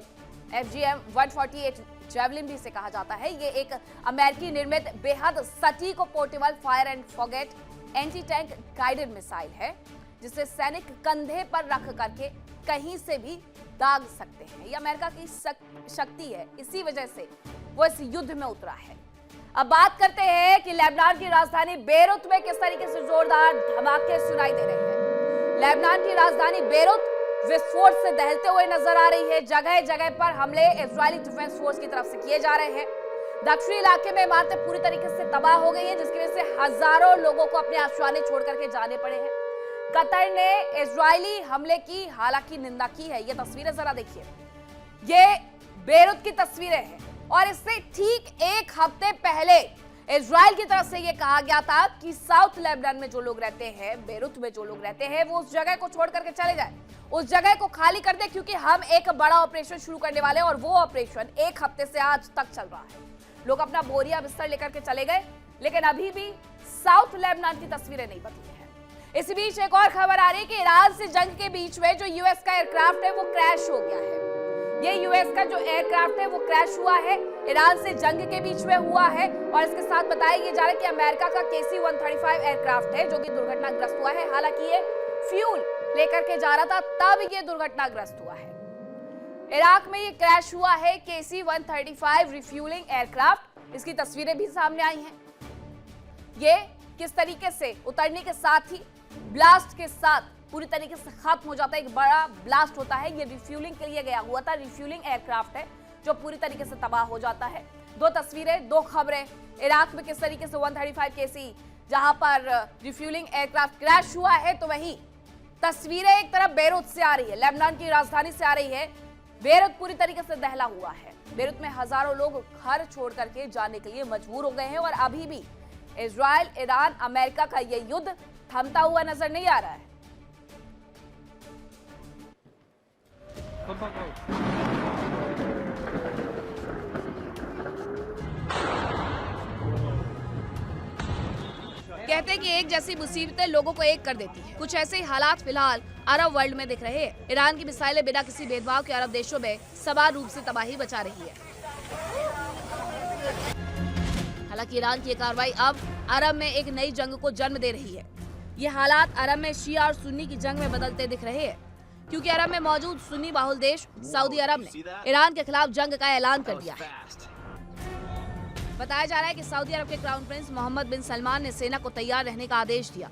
FGM-148 जेवलिन भी इसे कहा जाता है। ये एक अमेरिकी निर्मित बेहद सटीक और portable fire and forget anti tank guided missile है जिसे सैनिक कंधे पर रख करके कहीं से भी दाग सकते हैं। यह अमेरिका की शक्ति है, इसी वजह से वो इस युद्ध में उतरा है। अब बात करते हैं कि लेबनान की राजधानी बेरूत में किस तरीके से जोरदार धमाके सुनाई दे रहे हैं। लेबनान की राजधानी बेरूत विस्फोट से दहलते हुए नजर आ रही है। जगह जगह पर हमले इजरायली डिफेंस फोर्स की तरफ से किए जा रहे हैं। दक्षिणी इलाके में इमारतें पूरी तरीके से तबाह हो गई हैं, जिसकी वजह से हजारों लोगों को अपने आश्रय छोड़ करके जाने पड़े हैं। कतर ने इजरायली हमले की हालांकि निंदा की है। ये तस्वीरें जरा देखिए, ये बेरूत की तस्वीरें हैं और इससे ठीक एक हफ्ते पहले इजराइल की तरफ से यह कहा गया था कि साउथ लेबनान में जो लोग रहते हैं, बेरूत में जो लोग रहते हैं, वो उस जगह को छोड़ करके चले जाए, उस जगह को खाली कर दे, क्योंकि हम एक बड़ा ऑपरेशन शुरू करने वाले हैं। और वो ऑपरेशन एक हफ्ते से आज तक चल रहा है। लोग अपना बोरिया बिस्तर लेकर के चले गए, लेकिन अभी भी साउथ लेबनान की तस्वीरें नहीं बदली है। इसी बीच एक और खबर आ रही है कि ईरान से जंग के बीच में जो यूएस का एयरक्राफ्ट है वो क्रैश हो गया है। ये यूएस का जो एयरक्राफ्ट है वो क्रैश हुआ है, ईरान से जंग के बीच में हुआ है। और इसके साथ बताया ये जा रहा है कि अमेरिका का KC-135 एयरक्राफ्ट है जो कि दुर्घटनाग्रस्त हुआ है। हालांकि ये फ्यूल लेकर के जा रहा था, तब ये दुर्घटनाग्रस्त हुआ है। इराक में ये क्रैश हुआ है KC-135 रिफ्यूलिंग एयरक्राफ्ट। इसकी तस्वीरें भी सामने आई हैं। ये किस तरीके से उतरने के साथ ही ब्लास्ट के साथ पूरी तरीके से खत्म हो जाता है। एक बड़ा ब्लास्ट होता है। ये रिफ्यूलिंग के लिए गया हुआ था, रिफ्यूलिंग एयरक्राफ्ट है जो पूरी तरीके से तबाह हो जाता है। दो तस्वीरें, दो खबरें। इराक में किस तरीके से 135 KC जहां पर रिफ्यूलिंग एयरक्राफ्ट क्रैश हुआ है, तो वहीं तस्वीरें एक तरफ बेरूत से आ रही है, लेबनान की राजधानी से आ रही है। बेरूत पूरी तरीके से दहला हुआ है। बेरूत में हजारों लोग घर छोड़ करके जाने के लिए मजबूर हो गए हैं और अभी भी इजराइल, ईरान, अमेरिका का यह युद्ध थमता हुआ नजर नहीं आ रहा है। कहते हैं कि एक जैसी मुसीबतें लोगों को एक कर देती है। कुछ ऐसे ही हालात फिलहाल अरब वर्ल्ड में दिख रहे हैं। ईरान की मिसाइलें बिना किसी भेदभाव के अरब देशों में समान रूप से तबाही मचा रही है। हालांकि ईरान की कार्रवाई अब अरब में एक नई जंग को जन्म दे रही है। ये हालात अरब में शिया और सुन्नी की जंग में बदलते दिख रहे हैं, क्योंकि अरब में मौजूद सुन्नी बाहुल देश सऊदी अरब ने ईरान के खिलाफ जंग का ऐलान कर दिया है। बताया जा रहा है कि सऊदी अरब के क्राउन प्रिंस मोहम्मद बिन सलमान ने सेना को तैयार रहने का आदेश दिया,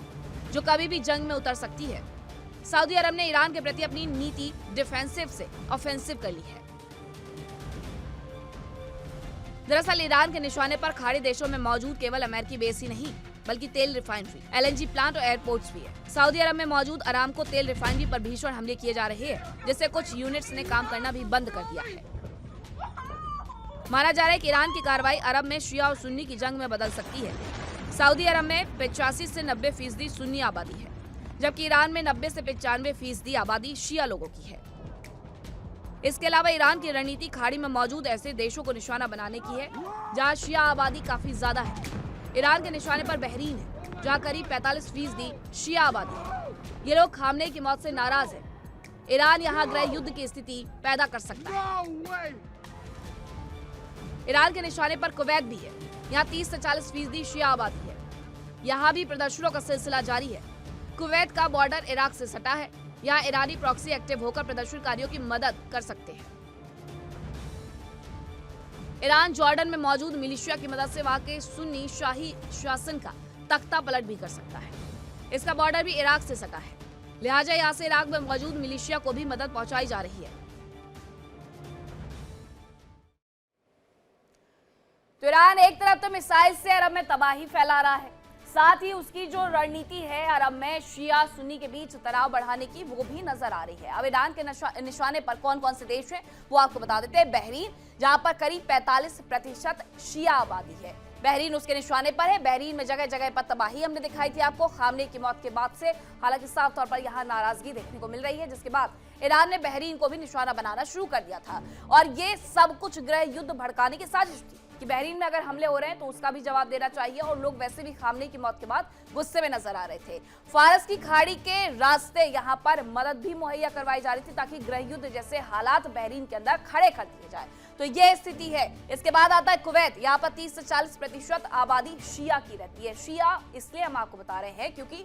जो कभी भी जंग में उतर सकती है। सऊदी अरब ने ईरान के प्रति अपनी नीति डिफेंसिव से ऑफेंसिव कर ली है। दरअसल ईरान के निशाने पर खाड़ी देशों में मौजूद केवल अमेरिकी बेस ही नहीं, बल्कि तेल रिफाइनरी, LNG प्लांट और एयरपोर्ट्स भी है। सऊदी अरब में मौजूद अरामको तेल रिफाइनरी पर भीषण हमले किए जा रहे हैं, जिससे कुछ यूनिट्स ने काम करना भी बंद कर दिया है। माना जा रहा है कि ईरान की कार्रवाई अरब में शिया और सुन्नी की जंग में बदल सकती है। सऊदी अरब में 85 से 90% सुन्नी आबादी है, जबकि ईरान में 90 से 95% आबादी शिया लोगों की है। इसके अलावा ईरान की रणनीति खाड़ी में मौजूद ऐसे देशों को निशाना बनाने की है जहां शिया आबादी काफी ज्यादा है। ईरान के निशाने पर बहरीन है, जहां करीब 45% शिया आबादी है। ये लोग खामने की मौत से नाराज है। ईरान यहां गृह युद्ध की स्थिति पैदा कर सकता है। ईरान के निशाने पर कुवैत भी है, यहाँ 30 से 40% शिया आबादी है। यहाँ भी प्रदर्शनों का सिलसिला जारी है। कुवैत का बॉर्डर इराक से सटा है। यहाँ ईरानी प्रॉक्सी एक्टिव होकर प्रदर्शनकारियों की मदद कर सकते हैं। ईरान जॉर्डन में मौजूद मिलिशिया की मदद से वहां के सुन्नी शाही शासन का तख्ता पलट भी कर सकता है। इसका बॉर्डर भी इराक से सटा है, लिहाजा यहाँ से इराक में मौजूद मिलिशिया को भी मदद पहुंचाई जा रही है। तो ईरान एक तरफ तो मिसाइल से अरब में तबाही फैला रहा है, साथ ही उसकी जो रणनीति है अरब में शिया सुन्नी के बीच तनाव बढ़ाने की, वो भी नजर आ रही है। अब ईरान के निशाने पर कौन कौन से देश हैं वो आपको बता देते हैं। बहरीन, जहां पर करीब 45% शिया आबादी है, बहरीन उसके निशाने पर है। बहरीन में जगह जगह पर तबाही हमने दिखाई थी आपको खामने की मौत के बाद से। हालांकि साफ तौर पर यहाँ नाराजगी देखने को मिल रही है, जिसके बाद ईरान ने बहरीन को भी निशाना बनाना शुरू कर दिया था। और ये सब कुछ गृह युद्ध भड़काने की साजिश थी कि बहरीन में अगर हमले हो रहे हैं तो उसका भी जवाब देना चाहिए। और लोग वैसे भी खामने की मौत के बाद गुस्से में नजर आ रहे थे। फारस की खाड़ी के रास्ते यहाँ पर मदद भी मुहैया करवाई जा रही थी, ताकि गृह युद्ध जैसे हालात बहरीन के अंदर खड़े कर दिए जाए। तो ये स्थिति है। इसके बाद आता है कुवैत। यहाँ पर 30 से 40% आबादी शिया की रहती है। शिया इसलिए हम आपको बता रहे हैं क्योंकि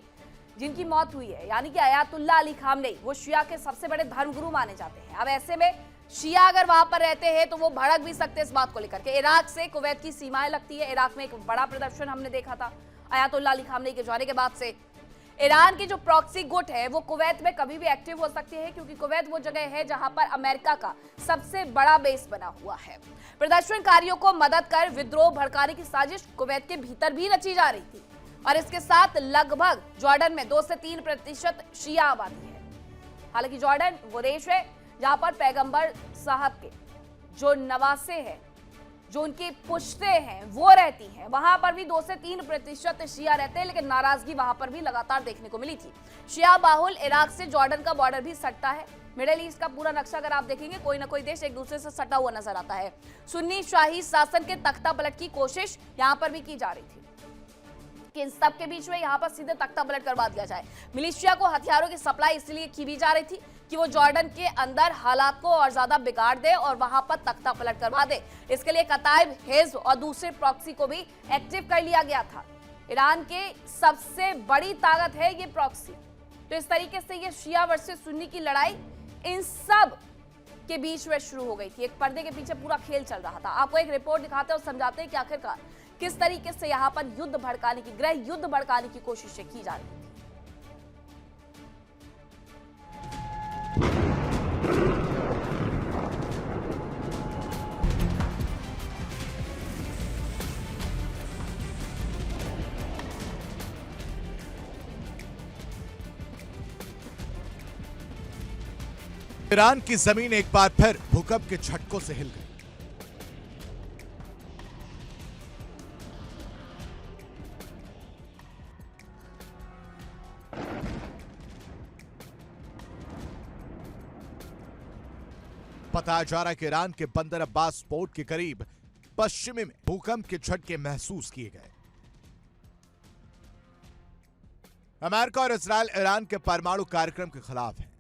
जिनकी मौत हुई है, यानी कि अयातुल्लाह अली खामनेई, वो शिया के सबसे बड़े धर्मगुरु माने जाते हैं। अब ऐसे में शिया अगर वहां पर रहते हैं तो वो भड़क भी सकते हैं इस बात को लेकर के। इराक से कुवैत की सीमाएं लगती है, इराक में एक बड़ा प्रदर्शन हमने देखा था अयातुल्लाह अली खामनेई के जाने के बाद से। ईरान की जो प्रॉक्सी गुट है वो कुवैत में कभी भी एक्टिव हो सकती है, क्योंकि कुवैत वो जगह है जहां पर अमेरिका का सबसे बड़ा बेस बना हुआ है। प्रदर्शनकारियों को मदद कर विद्रोह भड़काने की साजिश कुवैत के भीतर भी रची जा रही थी, और इसके साथ लगभग जॉर्डन में 2 से 3% शिया आबादी है। हालांकि जॉर्डन वो देश है जहां पर पैगंबर साहब के जो नवासे हैं, जो उनकी पुश्तें हैं वो रहती हैं, वहां पर भी 2 से 3% शिया रहते हैं, लेकिन नाराजगी वहां पर भी लगातार देखने को मिली थी। शिया बाहुल इराक से जॉर्डन का बॉर्डर भी सटता है। मिडिल ईस्ट का पूरा नक्शा अगर आप देखेंगे, कोई ना कोई देश एक दूसरे से सटा हुआ नजर आता है। सुन्नी शाही शासन के तख्ता पलट की कोशिश यहां पर भी की जा रही थी कि इन सब के बीच में यहां पर सीधे तख्ता पलट करवा दिया जाए। मिलिशिया को हथियारों की सप्लाई इसलिए की भी जा रही थी कि वो जॉर्डन के अंदर हालात को और ज्यादा बिगाड़ दे और वहां पर तख्ता पलट करवा दे। इसके लिए कताइब, हिज़्ब और दूसरे प्रॉक्सी को भी एक्टिव कर लिया गया था। ईरान के सबसे बड़ी ताकत है ये प्रॉक्सी। तो इस तरीके से ये शिया वर्सेस सुन्नी की लड़ाई इन सब के बीच में शुरू हो गई थी। एक पर्दे के पीछे पूरा खेल चल रहा था। आपको एक रिपोर्ट दिखाते हैं और समझाते हैं कि आखिरकार किस तरीके से यहाँ पर युद्ध भड़काने की, गृह युद्ध भड़काने की कोशिशें की जा रही थी। ईरान की जमीन एक बार फिर भूकंप के झटकों से हिल गई। बताया जा रहा है कि ईरान के बंदर अब्बास पोर्ट के करीब पश्चिमी में भूकंप के झटके महसूस किए गए। अमेरिका और इजरायल ईरान के परमाणु कार्यक्रम के खिलाफ हैं।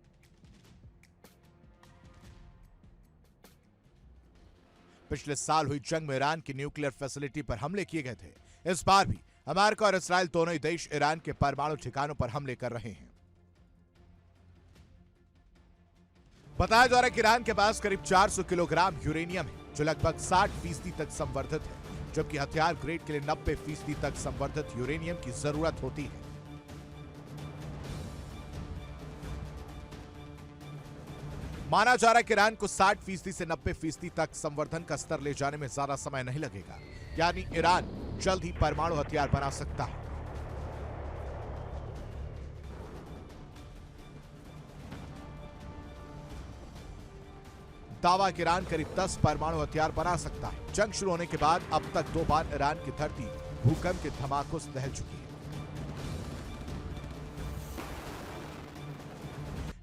पिछले साल हुई जंग में ईरान की न्यूक्लियर फैसिलिटी पर हमले किए गए थे। इस बार भी अमेरिका और इजरायल दोनों ही देश ईरान के परमाणु ठिकानों पर हमले कर रहे हैं। बताया जा रहा है कि ईरान के पास करीब 400 किलोग्राम यूरेनियम है, जो लगभग 60% तक संवर्धित है, जबकि हथियार ग्रेड के लिए 90% तक संवर्धित यूरेनियम की जरूरत होती है। माना जा रहा है कि ईरान को 60% से 90% तक संवर्धन का स्तर ले जाने में ज्यादा समय नहीं लगेगा, यानी ईरान जल्द ही परमाणु हथियार बना सकता है। दावा कि ईरान करीब 10 परमाणु हथियार बना सकता है। जंग शुरू होने के बाद अब तक 2 बार ईरान की धरती भूकंप के धमाकों से दहल चुकी है।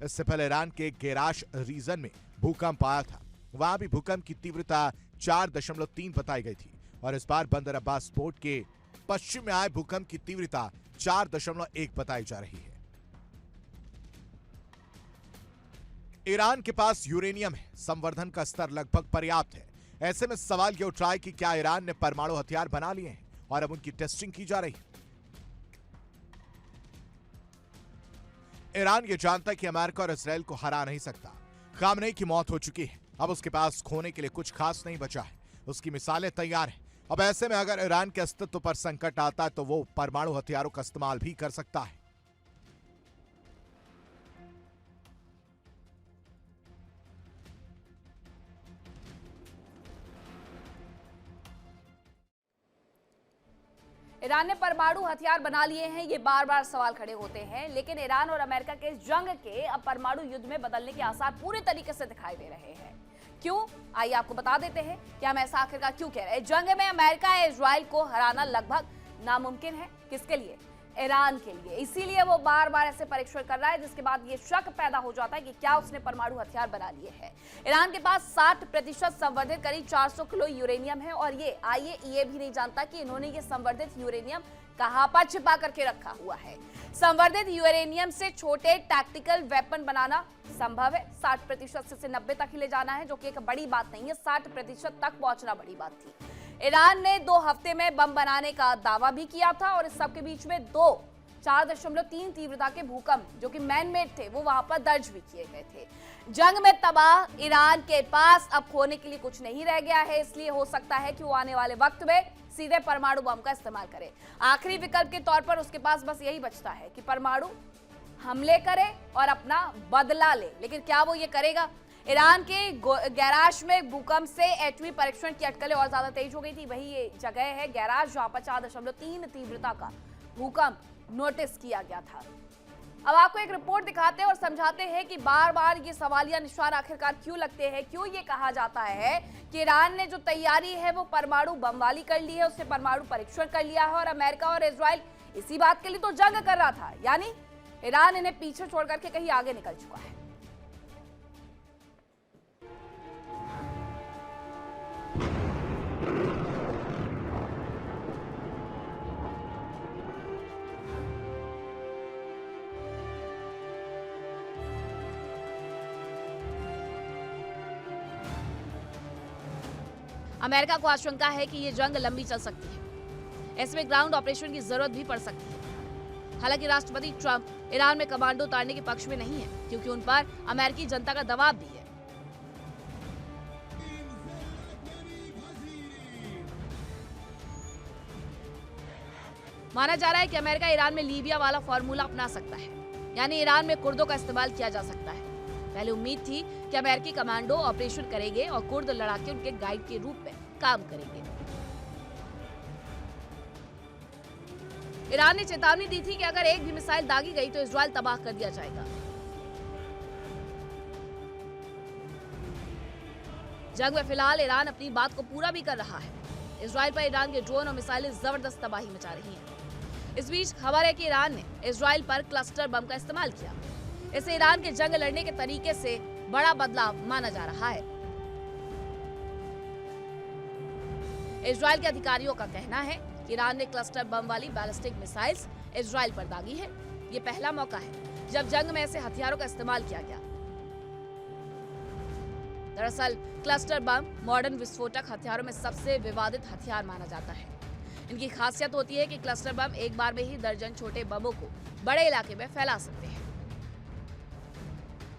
इससे पहले ईरान के गेराश रीजन में भूकंप आया था। वहां भी भूकंप की तीव्रता 4.3 बताई गई थी, और इस बार बंदर अब्बास पोर्ट के पश्चिम में आए भूकंप की तीव्रता 4.1 बताई जा रही है। ईरान के पास यूरेनियम है, संवर्धन का स्तर लगभग पर्याप्त है। ऐसे में सवाल यह उठ रहा है कि क्या ईरान ने परमाणु हथियार बना लिए हैं और अब उनकी टेस्टिंग की जा रही है। ईरान ये जानता है कि अमेरिका और इजराइल को हरा नहीं सकता। खामनेई की मौत हो चुकी है, अब उसके पास खोने के लिए कुछ खास नहीं बचा है। उसकी मिसालें तैयार हैं। अब ऐसे में अगर ईरान के अस्तित्व पर संकट आता है तो वो परमाणु हथियारों का इस्तेमाल भी कर सकता है। ईरान ने परमाणु हथियार बना लिए हैं, ये बार बार सवाल खड़े होते हैं, लेकिन ईरान और अमेरिका के जंग के अब परमाणु युद्ध में बदलने के आसार पूरे तरीके से दिखाई दे रहे हैं। क्यों, आइए आपको बता देते हैं कि हम ऐसा आखिरकार क्यों कह रहे हैं। जंग में अमेरिका या इजराइल को हराना लगभग नामुमकिन है। किसके लिए? ईरान के लिए। इसीलिए वो बार बार ऐसे परीक्षण कर रहा है, जिसके बाद ये शक पैदा हो जाता है कि क्या उसने परमाणु हथियार बना लिए हैं। ईरान के पास 60% संवर्धित करीब 400 किलो यूरेनियम है, और ये आईएईए भी नहीं जानता कि इन्होंने ये संवर्धित यूरेनियम कहां पर छिपा करके रखा हुआ है। संवर्धित यूरेनियम से छोटे टैक्टिकल वेपन बनाना संभव है। 60% से 90 तक ही ले जाना है, जो कि एक बड़ी बात नहीं है। 60% तक पहुंचना बड़ी बात थी। ईरान ने 2 हफ्ते में बम बनाने का दावा भी किया था, और इस सब के बीच में 2 4.3 तीव्रता के भूकंप जो कि मैन मेड थे वो वहां पर दर्ज भी किए गए थे। जंग में तबाह ईरान के पास अब खोने के लिए कुछ नहीं रह गया है, इसलिए हो सकता है कि वो आने वाले वक्त में सीधे परमाणु बम का इस्तेमाल करे। आखिरी विकल्प के तौर पर उसके पास बस यही बचता है कि परमाणु हमले करे और अपना बदला ले। लेकिन क्या वो ये करेगा? ईरान के गैराज में भूकंप से एटमी परीक्षण की अटकलें और ज्यादा तेज हो गई थी। वही ये जगह है गैराज जहां पर 4.3 तीव्रता का भूकंप नोटिस किया गया था। अब आपको एक रिपोर्ट दिखाते हैं और समझाते हैं कि बार बार ये सवालिया निशान आखिरकार क्यों लगते हैं, क्यों ये कहा जाता है कि ईरान ने जो तैयारी है वो परमाणु बम वाली कर ली है, उसने परमाणु परीक्षण कर लिया है और अमेरिका और इजराइल इसी बात के लिए तो जंग कर रहा था। यानी ईरान इन्हें पीछे छोड़ करके कहीं आगे निकल चुका है। अमेरिका को आशंका है कि ये जंग लंबी चल सकती है, इसमें ग्राउंड ऑपरेशन की जरूरत भी पड़ सकती है। हालांकि राष्ट्रपति ट्रंप ईरान में कमांडो उतारने के पक्ष में नहीं है, क्योंकि उन पर अमेरिकी जनता का दबाव भी है। माना जा रहा है कि अमेरिका ईरान में लीबिया वाला फॉर्मूला अपना सकता है, यानी ईरान में कुर्दों का इस्तेमाल किया जा सकता है। पहले उम्मीद थी कि अमेरिकी कमांडो ऑपरेशन करेंगे और कुर्द लड़ाके उनके गाइड के रूप में काम करेंगे। ईरान ने चेतावनी दी थी कि अगर एक भी मिसाइल दागी गई तो इजराइल तबाह कर दिया जाएगा। जंग में फिलहाल ईरान अपनी बात को पूरा भी कर रहा है। इजराइल पर ईरान के ड्रोन और मिसाइलें जबरदस्त तबाही मचा रही हैं। इस बीच खबर है कि ईरान ने इजराइल पर क्लस्टर बम का इस्तेमाल किया। इसे ईरान के जंग लड़ने के तरीके से बड़ा बदलाव माना जा रहा है। इजराइल के अधिकारियों का कहना है कि ईरान ने क्लस्टर बम वाली बैलिस्टिक मिसाइल्स इजराइल पर दागी है। ये पहला मौका है जब जंग में ऐसे हथियारों का इस्तेमाल किया गया। दरअसल क्लस्टर बम मॉडर्न विस्फोटक हथियारों में सबसे विवादित हथियार माना जाता है। इनकी खासियत होती है कि क्लस्टर बम एक बार में ही दर्जन छोटे बमों को बड़े इलाके में फैला सकते हैं।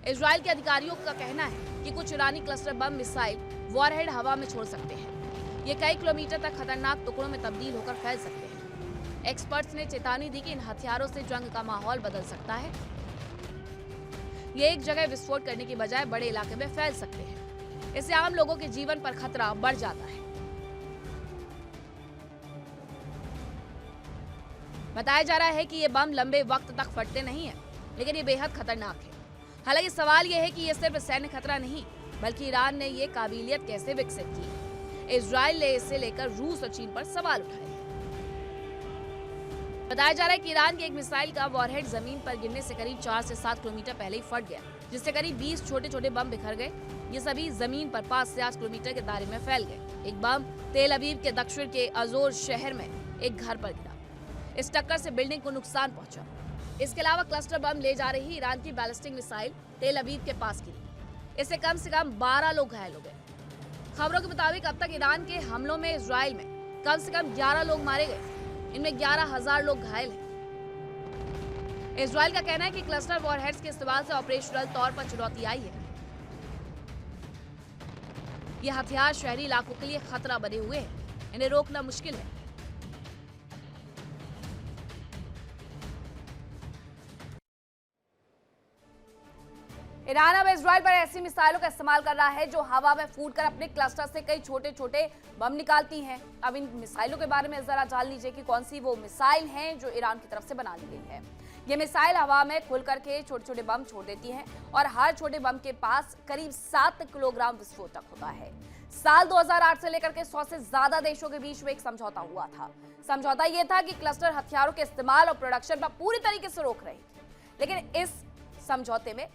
इजराइल के अधिकारियों का कहना है कि कुछ ईरानी क्लस्टर बम मिसाइल वॉरहेड हवा में छोड़ सकते हैं। ये कई किलोमीटर तक खतरनाक टुकड़ों में तब्दील होकर फैल सकते हैं। एक्सपर्ट्स ने चेतावनी दी कि इन हथियारों से जंग का माहौल बदल सकता है। ये एक जगह विस्फोट करने की बजाय बड़े इलाके में फैल सकते हैं। इससे आम लोगों के जीवन पर खतरा बढ़ जाता है। बताया जा रहा है कि ये बम लंबे वक्त तक फटते नहीं हैं, लेकिन ये बेहद खतरनाक है। हालांकि सवाल यह है कि ये सिर्फ सैन्य खतरा नहीं, बल्कि ईरान ने ये काबिलियत कैसे विकसित की। इजराइल ने इसे लेकर रूस और चीन पर सवाल उठाए हैं। बताया जा रहा है कि ईरान की एक मिसाइल का वॉरहेड जमीन पर गिरने से करीब 4 से 7 किलोमीटर पहले ही फट गया, जिससे करीब 20 छोटे छोटे बम बिखर गए। ये सभी जमीन पर 5 से 8 किलोमीटर के दायरे में फैल गए। एक बम तेल अवीव के दक्षिण के अजोर शहर में एक घर पर गिरा। इस टक्कर से बिल्डिंग को नुकसान पहुंचा। इसके अलावा क्लस्टर बम ले जा रही ईरान की बैलिस्टिक मिसाइल तेल अवीव के पास गिरी। इससे कम से कम 12 लोग घायल हो गए। खबरों के मुताबिक अब तक ईरान के हमलों में इजराइल में कम से कम 11 लोग मारे गए। इनमें 11,000 लोग घायल हैं। इजराइल का कहना है कि क्लस्टर वॉरहेड्स के इस्तेमाल से ऑपरेशनल तौर पर चुनौती आई है। ये हथियार शहरी इलाकों के लिए खतरा बने हुए हैं। इन्हें रोकना मुश्किल है। ईरान अब इजराइल पर ऐसी मिसाइलों का इस्तेमाल कर रहा है जो हवा में फूटकर अपने क्लस्टर से कई छोटे छोटे बम निकालती हैं। अब इन मिसाइलों के बारे में जरा जान लीजिए कि कौन सी वो मिसाइल हैं जो ईरान की तरफ से बना ली गई है। ये मिसाइल हवा में खुल करके छोटे छोटे बम छोड़ देती हैं और हर छोटे बम के पास करीब 7 किलोग्राम विस्फोटक होता है। साल 2008 से लेकर के 100 से ज्यादा देशों के बीच में एक समझौता हुआ था। समझौता ये था कि क्लस्टर हथियारों के इस्तेमाल और प्रोडक्शन पर पूरी तरीके से रोक रहेगी, लेकिन इस समझौते में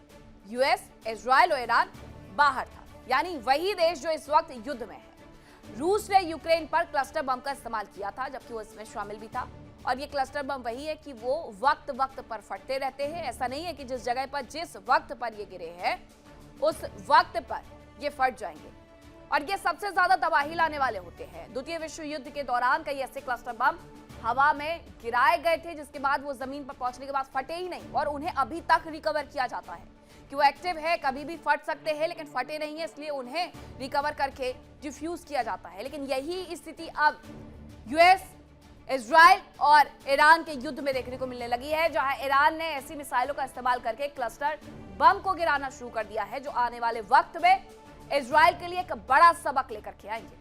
यूएस, इजराइल और ईरान बाहर था, यानी वही देश जो इस वक्त युद्ध में है। रूस ने यूक्रेन पर क्लस्टर बम का इस्तेमाल किया था, जबकि वो इसमें शामिल भी था। और ये क्लस्टर बम वही है कि वो वक्त वक्त पर फटते रहते हैं। ऐसा नहीं है कि जिस जगह पर जिस वक्त पर ये गिरे हैं उस वक्त पर ये फट जाएंगे, और ये सबसे ज्यादा तबाही लाने वाले होते हैं। द्वितीय विश्व युद्ध के दौरान कई ऐसे क्लस्टर बम हवा में गिराए गए थे, जिसके बाद वो जमीन पर पहुंचने के बाद फटे ही नहीं और उन्हें अभी तक रिकवर किया जाता है कि वो एक्टिव है, कभी भी फट सकते हैं लेकिन फटे नहीं है, इसलिए उन्हें रिकवर करके डिफ्यूज किया जाता है। लेकिन यही स्थिति अब यूएस, इजराइल और ईरान के युद्ध में देखने को मिलने लगी है, जहां ईरान ने ऐसी मिसाइलों का इस्तेमाल करके क्लस्टर बम को गिराना शुरू कर दिया है, जो आने वाले वक्त में इजराइल के लिए एक बड़ा सबक लेकर के आएंगे।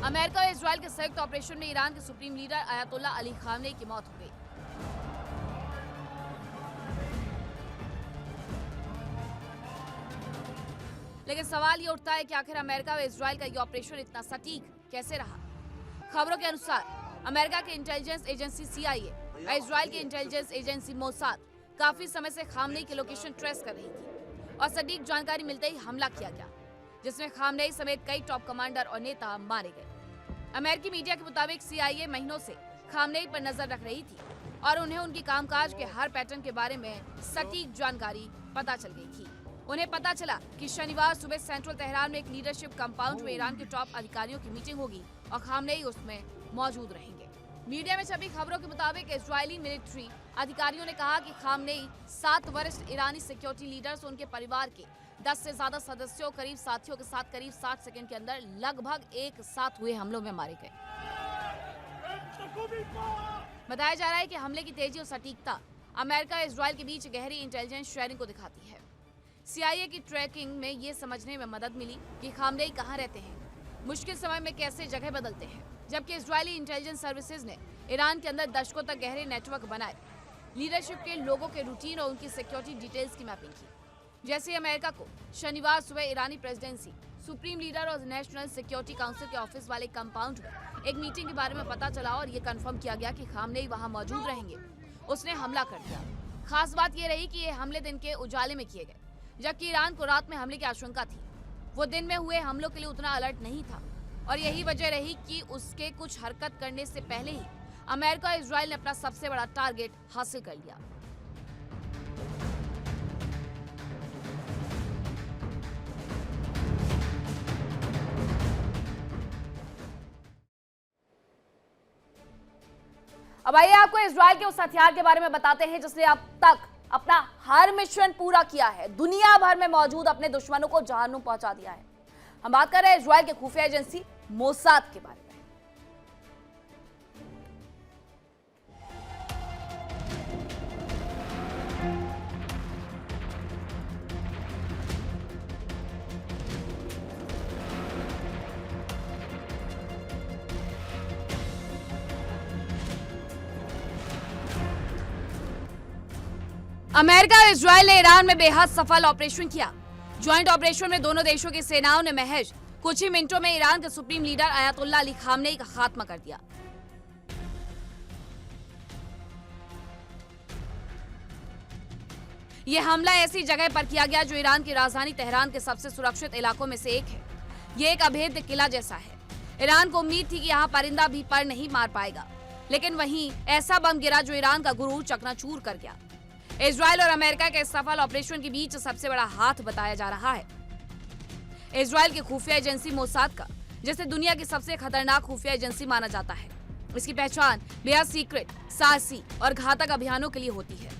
अमेरिका और इजराइल के संयुक्त ऑपरेशन में ईरान के supreme leader Ayatollah Ali Khamenei की मौत हो गई। लेकिन सवाल ये उठता है कि आखिर अमेरिका और इजराइल का ये ऑपरेशन इतना सटीक कैसे रहा। खबरों के अनुसार अमेरिका की इंटेलिजेंस एजेंसी CIA और इजराइल की इंटेलिजेंस एजेंसी मोसाद काफी समय से खामनेई की लोकेशन ट्रेस कर रही थी और सटीक जानकारी मिलते ही हमला किया गया, जिसमें खामनेई समेत कई टॉप कमांडर और नेता मारे गए। अमेरिकी मीडिया के मुताबिक CIA महीनों से खामनेई पर नजर रख रही थी और उन्हें उनकी कामकाज के हर पैटर्न के बारे में सटीक जानकारी पता चल गई थी। उन्हें पता चला कि शनिवार सुबह सेंट्रल तेहरान में एक लीडरशिप कंपाउंड में ईरान के टॉप अधिकारियों की मीटिंग होगी और खामनेई उसमें मौजूद रहेंगे। मीडिया में छपी खबरों के मुताबिक इजरायली मिलिट्री अधिकारियों ने कहा कि खामनेई 7 वरिष्ठ ईरानी सिक्योरिटी लीडर्स और उनके परिवार के 10 से ज्यादा सदस्यों, करीब साथियों के साथ करीब 60 सेकंड के अंदर लगभग एक साथ हुए हमलों में मारे गए। बताया जा रहा है कि हमले की तेजी और सटीकता अमेरिका और इजराइल के बीच गहरी इंटेलिजेंस शेयरिंग को दिखाती है। CIA की ट्रैकिंग में ये समझने में मदद मिली कि खामनेई कहां रहते हैं, मुश्किल समय में कैसे जगह बदलते हैं, जबकि इजरायली इंटेलिजेंस सर्विसेज ने ईरान के अंदर दशकों तक गहरे नेटवर्क बनाए, लीडरशिप के लोगों के रूटीन और उनकी सिक्योरिटी डिटेल्स की मैपिंग की। जैसे अमेरिका को शनिवार सुबह ईरानी प्रेसिडेंसी, सुप्रीम लीडर और नेशनल सिक्योरिटी काउंसिल के ऑफिस वाले कंपाउंड में एक मीटिंग के बारे में पता चला और ये कंफर्म किया गया कि खामनेई वहां मौजूद रहेंगे, उसने हमला कर दिया। खास बात यह रही कि ये हमले दिन के उजाले में किए गए, जबकि ईरान को रात में हमले की आशंका थी। वो दिन में हुए हमलों के लिए उतना अलर्ट नहीं था और यही वजह रही कि उसके कुछ हरकत करने से पहले ही अमेरिका और इजराइल ने अपना सबसे बड़ा टारगेट हासिल कर लिया। अब आइए आपको इजराइल के उस हथियार के बारे में बताते हैं जिसने अब तक अपना हर मिशन पूरा किया है, दुनिया भर में मौजूद अपने दुश्मनों को जहन्नुम पहुंचा दिया है। हम बात कर रहे हैं इजराइल के खुफिया एजेंसी मोसाद के बारे में। 'अमेरिका और इजराइल ने ईरान में बेहद सफल ऑपरेशन किया। ज्वाइंट ऑपरेशन में दोनों देशों की सेनाओं ने महज कुछ ही मिनटों में ईरान के supreme leader Ayatollah Ali Khamenei का खात्मा कर दिया। यह हमला ऐसी जगह पर किया गया जो ईरान की राजधानी तेहरान के सबसे सुरक्षित इलाकों में से एक है। यह एक अभेद्य किला जैसा है। ईरान को उम्मीद थी कि यहाँ परिंदा भी पर नहीं मार पाएगा, लेकिन वहीं ऐसा बम गिरा जो ईरान का गुरूर चकनाचूर कर गया। इजराइल और अमेरिका के सफल ऑपरेशन के बीच सबसे बड़ा हाथ बताया जा रहा है इजराइल की खुफिया एजेंसी मोसाद का, जिसे दुनिया की सबसे खतरनाक खुफिया एजेंसी माना जाता है। इसकी पहचान बेहद सीक्रेट, साहसी और घातक अभियानों के लिए होती है।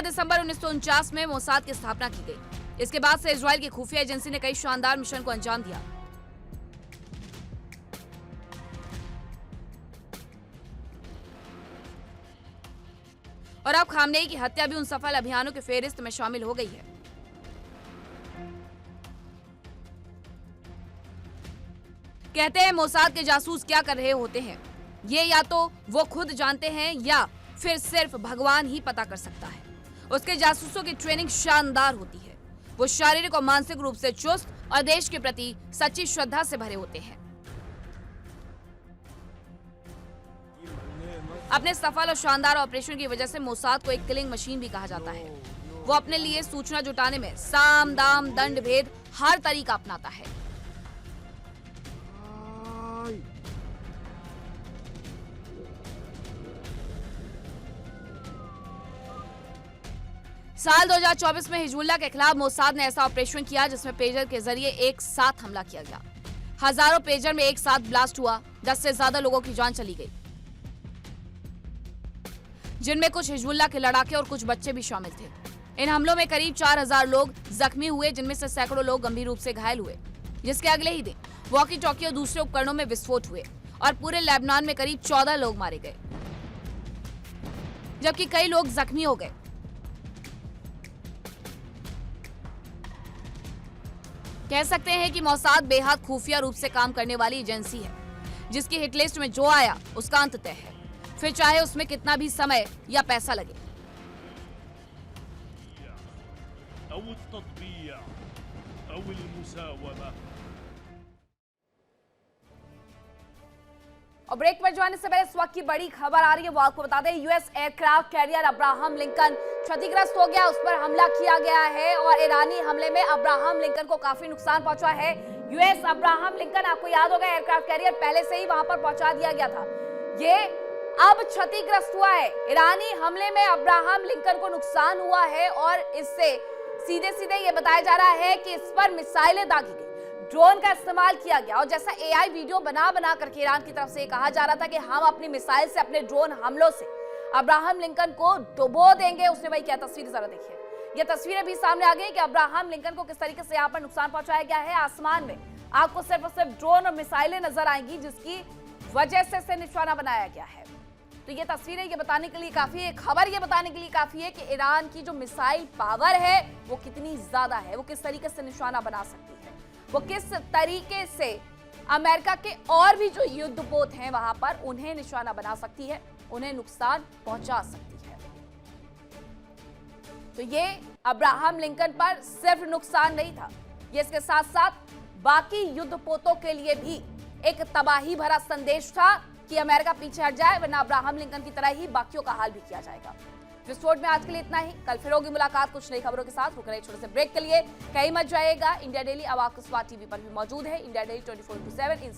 दिसंबर 1949 में मोसाद की स्थापना की गई। इसके बाद से इजराइल की खुफिया एजेंसी ने कई शानदार मिशन को अंजाम दिया। और अब खामनेई की हत्या भी उन सफल अभियानों के फेहरिस्त में शामिल हो गई है। कहते हैं मोसाद के जासूस क्या कर रहे होते हैं, ये या तो वो खुद जानते हैं या फिर सिर्फ भगवान ही पता कर सकता है। उसके जासूसों की ट्रेनिंग शानदार होती है। वो शारीरिक और मानसिक रूप से चुस्त और देश के प्रति सच्ची श्रद्धा से भरे होते हैं। अपने सफल और शानदार ऑपरेशन की वजह से मोसाद को एक किलिंग मशीन भी कहा जाता है। वो अपने लिए सूचना जुटाने में साम दाम दंड भेद हर तरीका अपनाता है। साल 2024 में हिजबुल्लाह के खिलाफ मोसाद ने ऐसा ऑपरेशन किया जिसमें पेजर के जरिए एक साथ हमला किया गया। हजारों पेजर में एक साथ ब्लास्ट हुआ, 10 से ज्यादा लोगों की जान चली गई, जिनमें कुछ हिजबुल्लाह के लड़ाके और कुछ बच्चे भी शामिल थे। इन हमलों में करीब 4000 लोग जख्मी हुए, जिनमें से सैकड़ों लोग गंभीर रूप से घायल हुए। जिसके अगले ही दिन वॉकी टॉकी और दूसरे उपकरणों में विस्फोट हुए और पूरे लेबनान में करीब 14 लोग मारे गए, जबकि कई लोग जख्मी हो गए। कह सकते हैं कि मोसाद बेहद खुफिया रूप से काम करने वाली एजेंसी है, जिसकी हिटलिस्ट में जो आया उसका अंत तय है, फिर चाहे उसमें कितना भी समय या पैसा लगे। और ब्रेक पर जाने से पहले इस वक्त की बड़ी खबर आ रही है, वो आपको बता दें। US aircraft carrier Abraham Lincoln क्षतिग्रस्त हो गया, उस पर हमला किया गया है और ईरानी हमले में अब्राहम लिंकन को काफी नुकसान पहुंचा है। यूएस अब्राहम लिंकन, आपको याद होगा, एयरक्राफ्ट कैरियर पहले से ही वहां पर पहुंचा दिया गया था, ये अब क्षतिग्रस्त हुआ है। ईरानी हमले में अब्राहम लिंकन को नुकसान हुआ है और इससे सीधे सीधे ये बताया जा रहा है कि इस पर मिसाइलें दागी गई, ड्रोन का इस्तेमाल किया गया और जैसा एआई वीडियो बना करके ईरान की तरफ से कहा जा रहा था कि हम अपनी मिसाइल से, अपने ड्रोन हमलों से अब्राहम लिंकन को डुबो देंगे। उसने भाई क्या तस्वीर जरा देखिए, ये तस्वीरें भी सामने आ गई कि अब्राहम लिंकन को किस तरीके से यहाँ पर नुकसान पहुंचाया गया है। आसमान में आपको सिर्फ और सिर्फ ड्रोन और मिसाइलें नजर आएंगी, जिसकी वजह से इसे निशाना बनाया गया है। तो ये तस्वीरें ये बताने के लिए काफी है, खबर ये बताने के लिए काफी है कि ईरान की जो मिसाइल पावर है वो कितनी ज्यादा है, वो किस तरीके से निशाना बना सकती है, वो किस तरीके से अमेरिका के और भी जो युद्धपोत हैं वहां पर उन्हें निशाना बना सकती है, उन्हें नुकसान पहुंचा सकती है। तो ये अब्राहम लिंकन पर सिर्फ नुकसान नहीं था, ये इसके साथ साथ बाकी युद्धपोतों के लिए भी एक तबाही भरा संदेश था कि अमेरिका पीछे हट जाए, वरना अब्राहम लिंकन की तरह ही बाकियों का हाल भी किया जाएगा। विस्फोट में आज के लिए इतना ही, कल फिर होगी मुलाकात कुछ नई खबरों के साथ। रुक रहे छोटे से ब्रेक के लिए, कहीं मत जाइएगा। इंडिया डेली अब आपको स्मार्ट टीवी पर भी मौजूद है। इंडिया डेली 24/7 इन